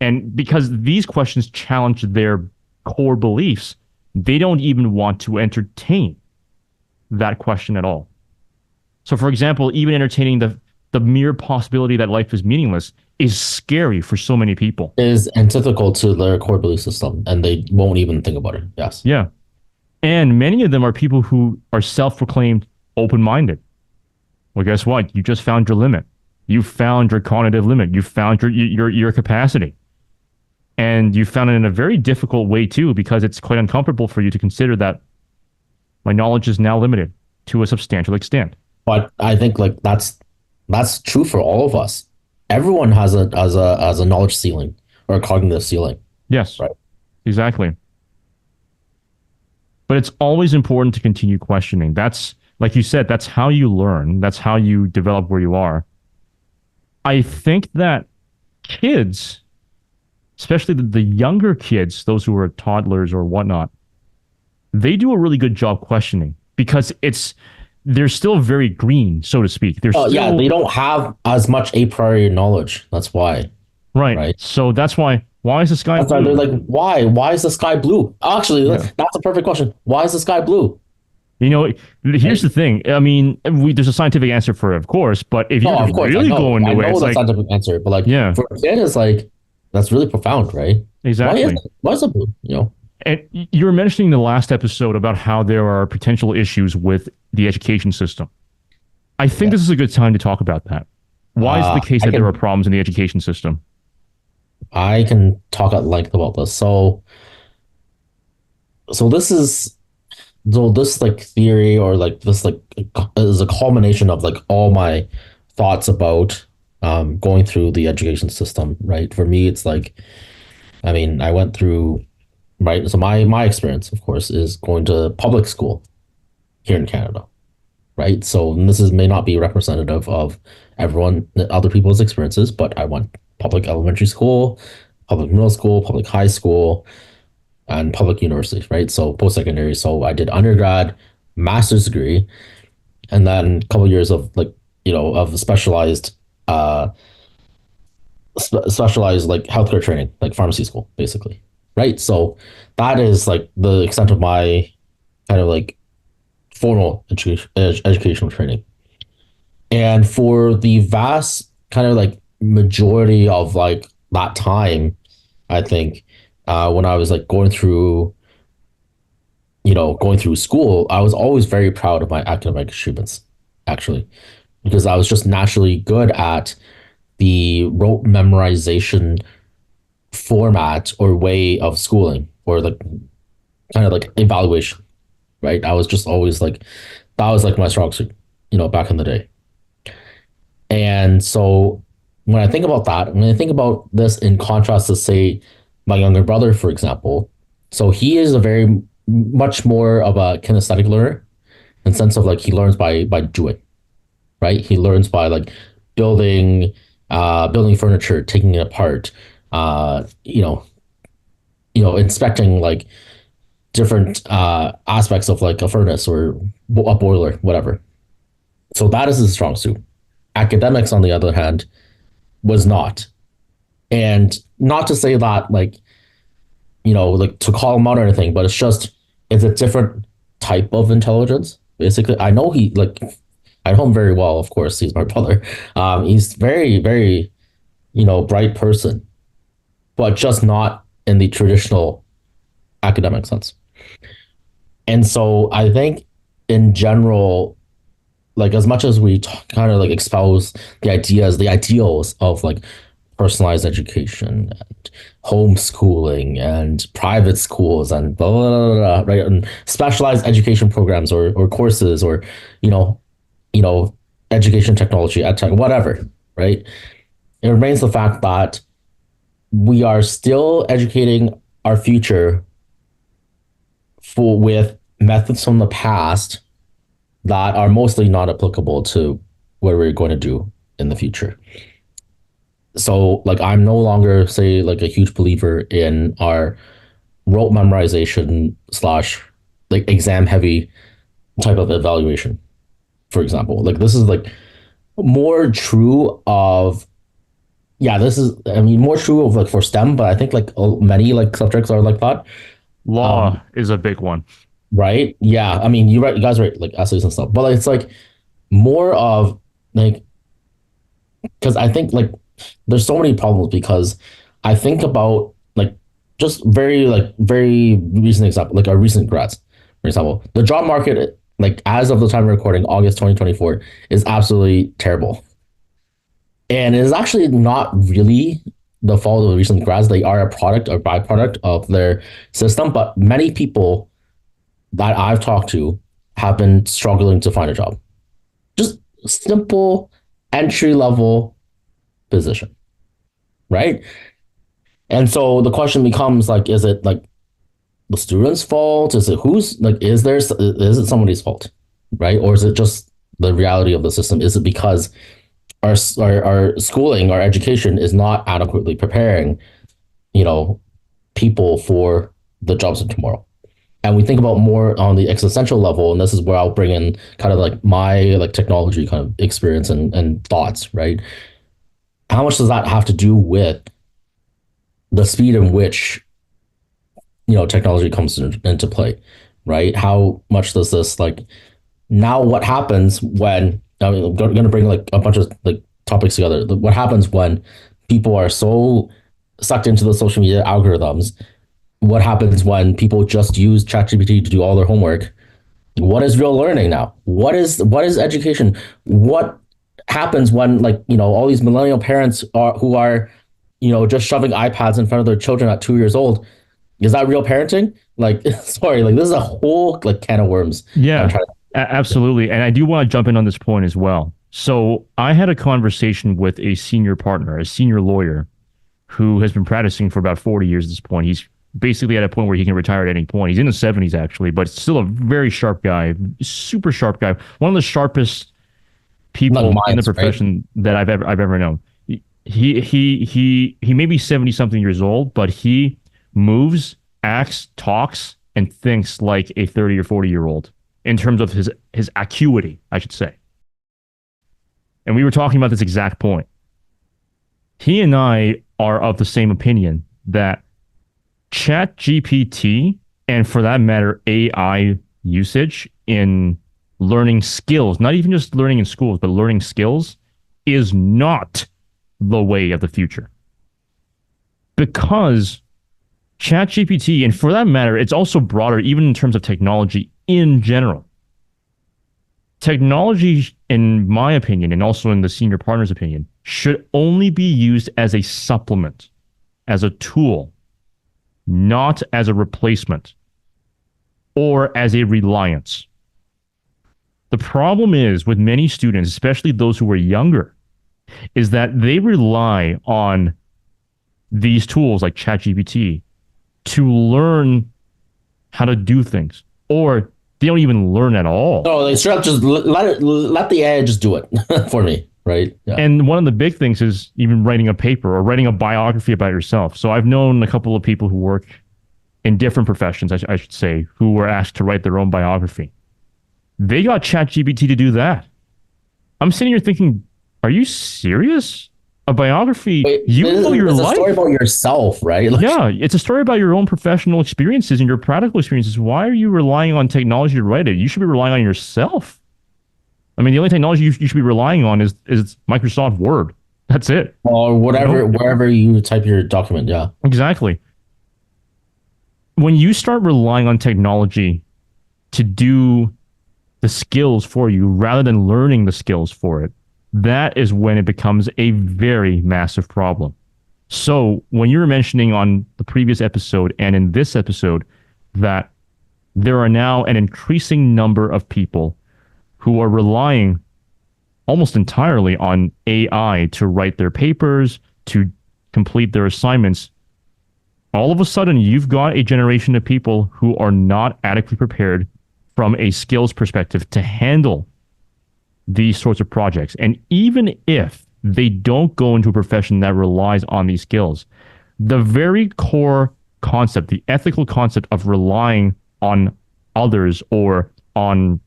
And because these questions challenge their core beliefs, they don't even want to entertain that question at all. So, for example, even entertaining the mere possibility that life is meaningless is scary for so many people. Is antithetical to their core belief system, and they won't even think about it. Yes. Yeah. And many of them are people who are self proclaimed open minded. Well, guess what? You just found your limit. You found your cognitive limit. You found your capacity. And you found it in a very difficult way, too, because it's quite uncomfortable for you to consider that my knowledge is now limited to a substantial extent. But I think like that's true for all of us. Everyone has a knowledge ceiling or a cognitive ceiling, Yes, right? exactly. But it's always important to continue questioning. That's, like you said, that's how you learn. That's how you develop where you are. I think that kids, especially the younger kids, those who are toddlers or whatnot, they do a really good job questioning because they're still very green, so to speak. They're Oh yeah, still they don't have as much a priori knowledge. That's why, right. right? So that's why is the sky That's why they're blue? like, why? Why is the sky blue? Actually, Yeah. that's a perfect question. Why is the sky blue? You know, here's Right? the thing. I mean, there's a scientific answer for it, of course, but if you No, were to of course really go I into it, know it's the like, scientific answer, but like yeah, for a kid, it's like that's really profound, right? exactly. Why is it blue? You know? And you were mentioning the last episode about how there are potential issues with the education system. I think Yeah. this is a good time to talk about that. Why is it the case I that there are can problems in the education system? talk at length about this. So this is so this like theory or like this like is a culmination of like all my thoughts about going through the education system, right? For me, it's like I mean, I went through right. So my experience, of course, is going to public school here in Canada, right? So this is may not be representative of everyone, other people's experiences, but I went public elementary school, public middle school, public high school, and public university, right? So post secondary. So I did undergrad, master's degree, and then a couple of years of like of uh specialized like healthcare training, like pharmacy school, basically, right? So that is like the extent of my kind of like formal educational training. And for the vast kind of like majority of like that time, I think when I was like going through school, I was always very proud of my academic achievements, actually, because I was just naturally good at the rote memorization format or way of schooling or like kind of like evaluation, right? I was just always like, that was like my strong suit, back in the day. And so when I think about that, when I think about this in contrast to say my younger brother, for example, so he is a very much more of a kinesthetic learner in the sense of like he learns by doing, right? He learns by like building building furniture, taking it apart, uh, you know, inspecting like different aspects of like a furnace or a boiler, whatever. So that is his strong suit. Academics, on the other hand, was not. And not to say that like, like to call him out or anything, but it's a different type of intelligence. Basically, I know he like I know him very well, of course, he's my brother. He's very, very, bright person, but just not in the traditional academic sense. And so I think in general, like as much as we kind of like espouse the ideals of like personalized education and homeschooling and private schools and blah, blah, blah, blah, right, and specialized education programs or courses or you know you know education technology ed tech whatever, right, it remains the fact that we are still educating our future for with methods from the past that are mostly not applicable to what we're going to do in the future. So like I'm no longer say like a huge believer in our rote memorization slash like exam heavy type of evaluation, for example. Like this is like more true of this is I mean more true of like for STEM, but I think like many like subjects are like that. Law Um, is a big one. right? Yeah. I mean you guys write like essays and stuff, but like, it's like more of like because I think like there's so many problems because I think about like just very recent example, like our recent grads, for example. The job market, like as of the time of recording, August 2024, is absolutely terrible. And it is actually not really the fault of the recent grads. They are a product or byproduct of their system. But many people that I've talked to have been struggling to find a job. Just simple entry level position, right? And so the question becomes like, is it like the student's fault? Is it who's like, is it somebody's fault, right? Or is it just the reality of the system? Is it because our schooling, our education is not adequately preparing, you know, people for the jobs of tomorrow? and we think about more on the existential level, and this is where I'll bring in kind of like my like technology kind of experience and thoughts, right? How much does that have to do with the speed in which technology comes into play, right? How much does this like now what happens when I'm going to bring like a bunch of like topics together. What happens when people are so sucked into the social media algorithms? What happens when people just use ChatGPT to do all their homework? What is real learning now? What is education? What happens when like all these millennial parents are who are just shoving iPads in front of their children at 2 years old? Is that real parenting? Like, sorry, like this is a whole like can of worms. I'm Yeah, trying. absolutely. And I do want to jump in on this point as well. So I had a conversation with a senior partner, a senior lawyer, who has been practicing for about 40 years at this point. He's basically at a point where he can retire at any point. He's in his 70s actually, but still a very sharp guy, super sharp guy. One of the sharpest Like people in the minds, right? profession that I've ever known. He may be 70 something years old, but he moves, acts, talks, and thinks like a 30 or 40-year old in terms of his acuity, I should say. And we were talking about this exact point. He and I are of the same opinion that Chat GPT, and for that matter, AI usage in learning skills, not even just learning in schools, but learning skills, is not the way of the future. Because Chat GPT, and for that matter, it's also broader, even in terms of technology in general. Technology, in my opinion, and also in the senior partner's opinion, should only be used as a supplement, as a tool, not as a replacement or as a reliance. The problem is with many students, especially those who are younger, is that they rely on these tools like ChatGPT to learn how to do things, or they don't even learn at all. No, they straight up just let the AI just do it for me, right? Yeah. And one of the big things is even writing a paper or writing a biography about yourself. So I've known a couple of people who work in different professions, I should say, who were asked to write their own biography. They got ChatGPT to do that. I'm sitting here thinking, are you serious? A biography, Wait, you know your it's a life. story about yourself, right? Like, Yeah, it's a story about your own professional experiences and your practical experiences. Why are you relying on technology to write it? You should be relying on yourself. I mean, the only technology you should be relying on is Microsoft Word. That's it. or whatever, wherever you type your document. Yeah. Exactly. When you start relying on technology to do the skills for you rather than learning the skills for it, that is when it becomes a very massive problem. So when you were mentioning on the previous episode and in this episode that there are now an increasing number of people who are relying almost entirely on AI to write their papers, to complete their assignments, all of a sudden you've got a generation of people who are not adequately prepared from a skills perspective to handle these sorts of projects. And even if they don't go into a profession that relies on these skills, the very core concept, the ethical concept of relying on others or on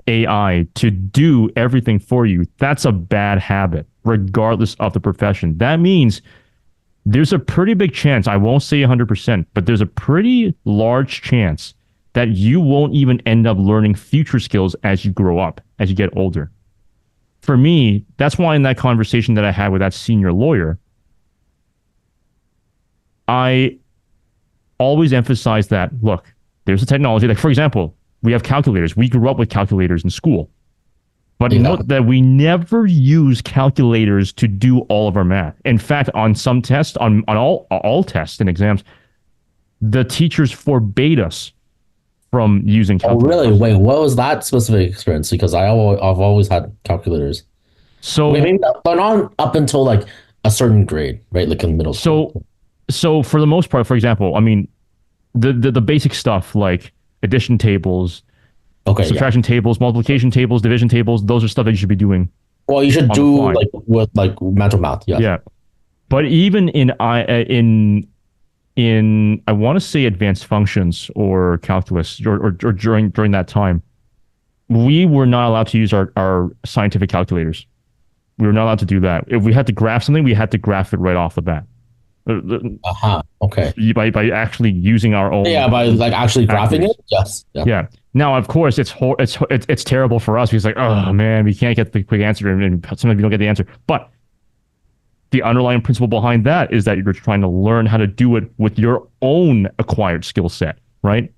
AI to do everything for you, that's a bad habit, regardless of the profession. That means there's a pretty big chance, I won't say 100%, but there's a pretty large chance that you won't even end up learning future skills as you grow up, as you get older. For me, that's why in that conversation that I had with that senior lawyer, I always emphasize that, look, there's a technology, like for example, we have calculators. We grew up with calculators in school. But note that we never use calculators to do all of our math. In fact, on some tests, on all tests and exams, the teachers forbade us from using Oh, calculators. really? Wait, what was that specific experience? Because I've always had calculators. So, Wait, maybe not, but not up until like a certain grade, right? Like in middle so, school. so for the most part, for example, I mean, the basic stuff like addition tables, Okay, yeah. subtraction tables, multiplication tables, division tables, those are stuff that you should be doing Well, you should on the do fly. like with like mental math. Yes. Yeah. But even in in I want to say advanced functions or calculus or during that time, we were not allowed to use our scientific calculators. We were not allowed to do that. If we had to graph something, we had to graph it right off the bat. Uh-huh. Okay. By actually using our own Yeah, by like actually graphing it. calculators. Yes. Yeah. Yeah. Now, of course, it's terrible for us because like, oh man, we can't get the quick answer, and sometimes we don't get the answer. But the underlying principle behind that is that you're trying to learn how to do it with your own acquired skill set, right?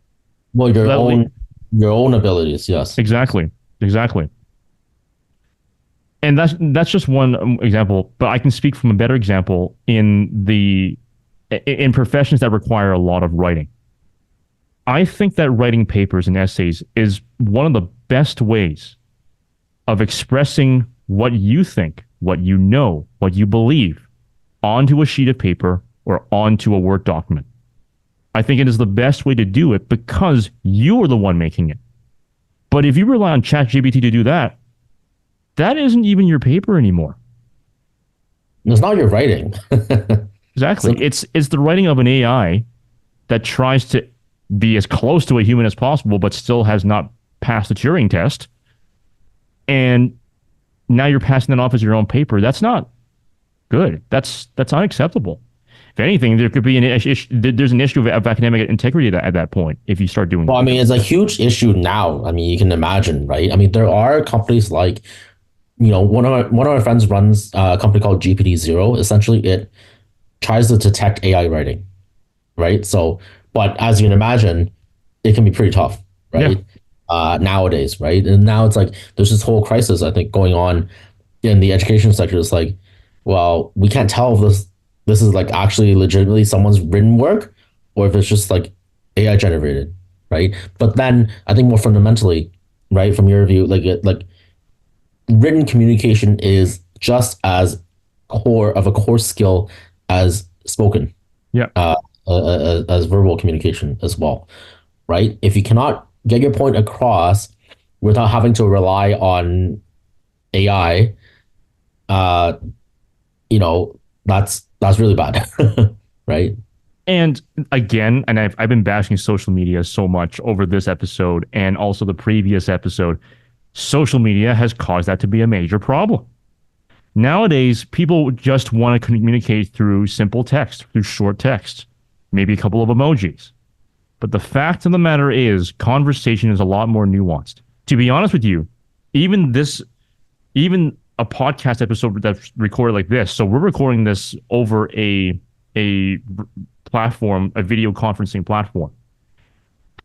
Well, That your own abilities. Yes. exactly, exactly. And that's just one example, but I can speak from a better example in professions that require a lot of writing. I think that writing papers and essays is one of the best ways of expressing what you think, what you know, what you believe onto a sheet of paper or onto a Word document. I think it is the best way to do it because you are the one making it. But if you rely on ChatGPT to do that, that isn't even your paper anymore. It's not your writing. Exactly. So, It's the writing of an AI that tries to be as close to a human as possible, but still has not passed the Turing test. And now you're passing that off as your own paper. That's not good. That's unacceptable. If anything, there could be there's an issue of academic integrity at that point if you start doing well, I that. mean, it's a huge issue now. I mean, you can imagine, right? I mean, there are companies like, one of my friends runs a company called GPT Zero. Essentially, it tries to detect AI writing, right? So, but as you can imagine, it can be pretty tough, Yeah. right? Nowadays, right? And now it's like there's this whole crisis, I think, going on in the education sector. It's like, well, we can't tell if this is like actually legitimately someone's written work or if it's just like AI generated, right? But then I think more fundamentally, right, from your view, like written communication is just as core skill as spoken, Yeah. uh, as verbal communication as well, right? If you cannot get your point across without having to rely on AI, uh, that's really bad, right? And again, and I've been bashing social media so much over this episode and also the previous episode. Social media has caused that to be a major problem. Nowadays, people just want to communicate through simple text, through short text, maybe a couple of emojis. But the fact of the matter is, conversation is a lot more nuanced. To be honest with you, even even a podcast episode that's recorded like this. So we're recording this over a platform, a video conferencing platform.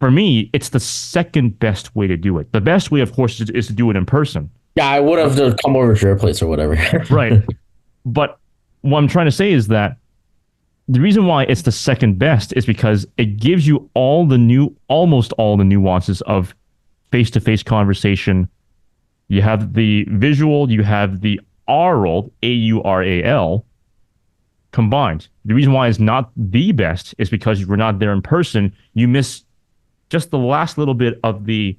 For me, it's the second best way to do it. The best way, of course, is to do it in person. Yeah, I would have to come over to your place or whatever. Right. But what I'm trying to say is that the reason why it's the second best is because it gives you almost all the nuances of face-to-face conversation. You have the visual, you have the aural, AURAL, combined. The reason why it's not the best is because you're not there in person. You miss just the last little bit of the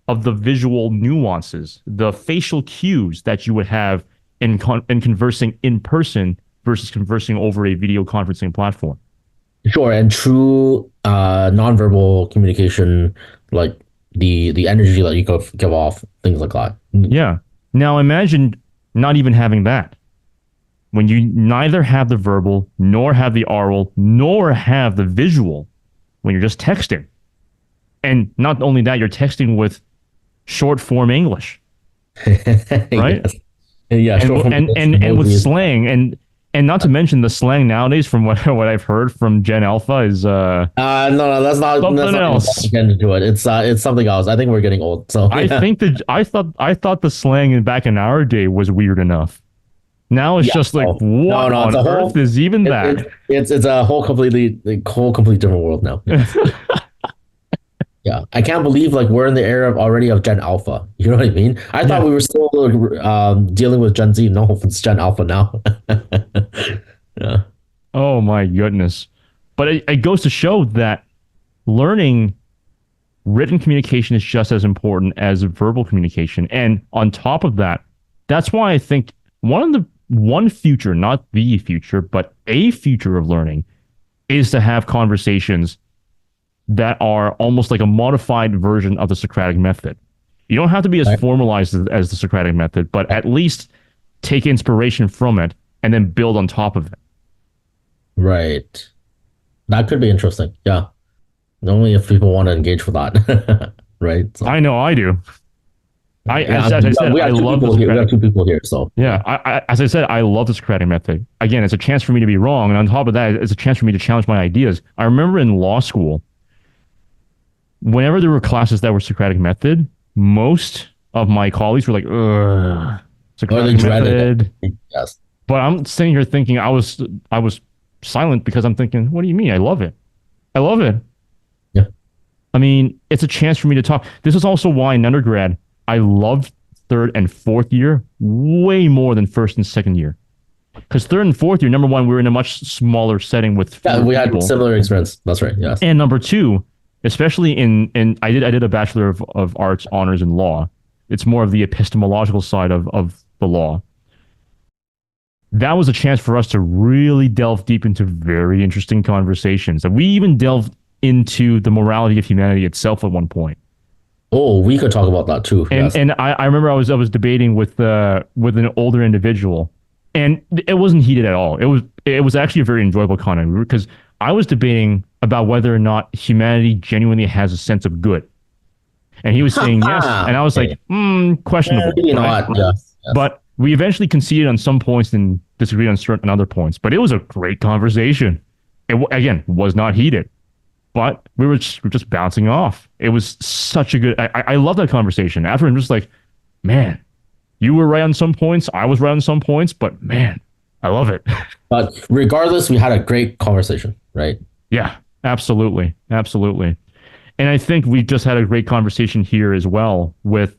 visual nuances, the facial cues that you would have in conversing in person versus conversing over a video conferencing platform. Sure, and true nonverbal communication, like the energy that you give off, things like that. Yeah. Now imagine not even having that. When you neither have the verbal, nor have the oral, nor have the visual, when you're just texting. And not only that, you're texting with short form English, right? Yes. Yeah, short form And with emojis. slang and not to mention the slang nowadays from what I've heard from Gen Alpha is No, that's something not else. getting into it. It's something else. I think we're getting old. So I yeah, think that I thought the slang back in our day was weird enough. Now it's yeah. just like So, what no, it's on a earth whole is even that? it's a whole complete different world now. Yeah, I can't believe like we're in the era already of Gen Alpha. You know what I mean? I thought Yeah. we were still dealing with Gen Z. No, it's Gen Alpha now. Yeah. Oh my goodness. But it goes to show that learning written communication is just as important as verbal communication. And on top of that, that's why I think one future, not the future, but a future of learning is to have conversations that are almost like a modified version of the Socratic method. You don't have to be as formalized as the Socratic method, but at least take inspiration from it and then build on top of it. Right. That could be interesting. Yeah. Only if people want to engage with that. Right. So, I know I do. yeah, As I said, we I have two love the people here. We Socratic. have two people here. So Yeah, as I said, I love the Socratic method. Again, it's a chance for me to be wrong, and on top of that, it's a chance for me to challenge my ideas. I remember in law school, whenever there were classes that were Socratic method, most of my colleagues were like, "Ugh, they Socratic dreaded method." it. Yes. But I'm sitting here thinking I was silent because I'm thinking, what do you mean? I love it. I love it. Yeah. I mean, it's a chance for me to talk. This is also why in undergrad I loved third and fourth year way more than first and second year. Because third and fourth year, number one, we were in a much smaller setting with fewer We had people. similar experience. That's right. Yes. And number two, especially in I did a Bachelor of Arts honors in law. It's more of the epistemological side of the law. That was a chance for us to really delve deep into very interesting conversations. And we even delved into the morality of humanity itself at one point. Oh, we could talk about that too. And Yes. and I remember I was debating with an older individual, and it wasn't heated at all. It was actually a very enjoyable comment because I was debating about whether or not humanity genuinely has a sense of good, and he was saying yes, and I was like, questionable, Maybe right? not. Yes. Yes. But we eventually conceded on some points and disagreed on certain other points. But it was a great conversation. It again was not heated, but we were just bouncing off. It was such a good. I love that conversation. After I'm just like, man, you were right on some points. I was right on some points, but man, I love it. But regardless, we had a great conversation, right? Yeah, absolutely, absolutely. And I think we just had a great conversation here as well with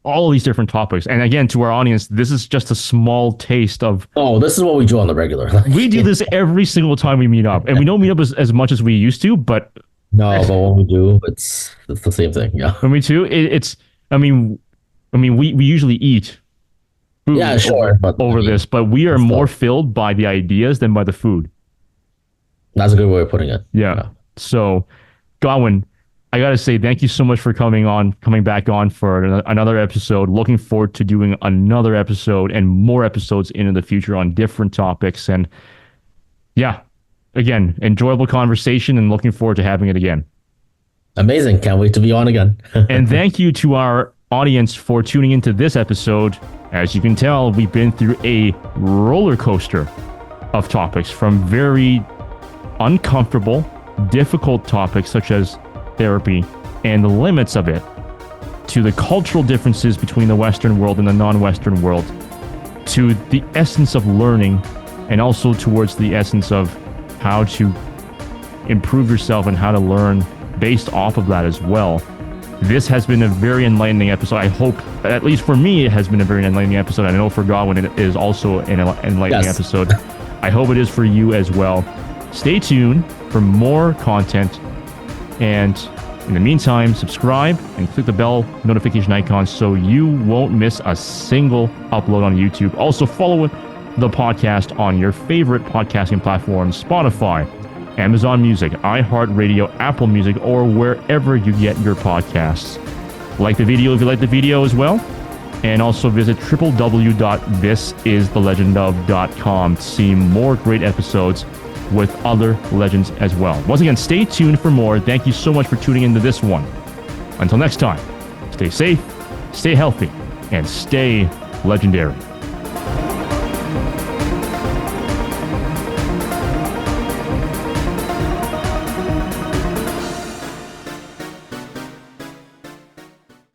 all of these different topics. And again, to our audience, this is just a small taste of. Oh, this is what we do on the regular. We do this every single time we meet up, and we don't meet up as much as we used to, but no, but when we do, it's the same thing. Yeah. when we do, it's. We usually eat food Yeah, sure. But over this, but we are more filled by the ideas than by the food. That's a good way of putting it. Yeah. So, Godwin, I gotta say thank you so much for coming back on for another episode. Looking forward to doing another episode and more episodes into the future on different topics. And yeah, again, enjoyable conversation and looking forward to having it again. Amazing. Can't wait to be on again. And thank you to our audience for tuning into this episode. As you can tell, we've been through a roller coaster of topics, from very uncomfortable, difficult topics such as therapy and the limits of it, to the cultural differences between the Western world and the non-Western world, to the essence of learning, and also towards the essence of how to improve yourself and how to learn based off of that as well. This has been a very enlightening episode. I hope, at least for me, it has been a very enlightening episode. I know for Godwin it is also an enlightening episode. I hope it is for you as well. Stay tuned for more content. And in the meantime, subscribe and click the bell notification icon so you won't miss a single upload on YouTube. Also, follow the podcast on your favorite podcasting platforms: Spotify, Amazon Music, iHeartRadio, Apple Music, or wherever you get your podcasts. Like the video if you like the video as well. And also visit www.thisisthelegendof.com to see more great episodes with other legends as well. Once again, stay tuned for more. Thank you so much for tuning into this one. Until next time, stay safe, stay healthy, and stay legendary.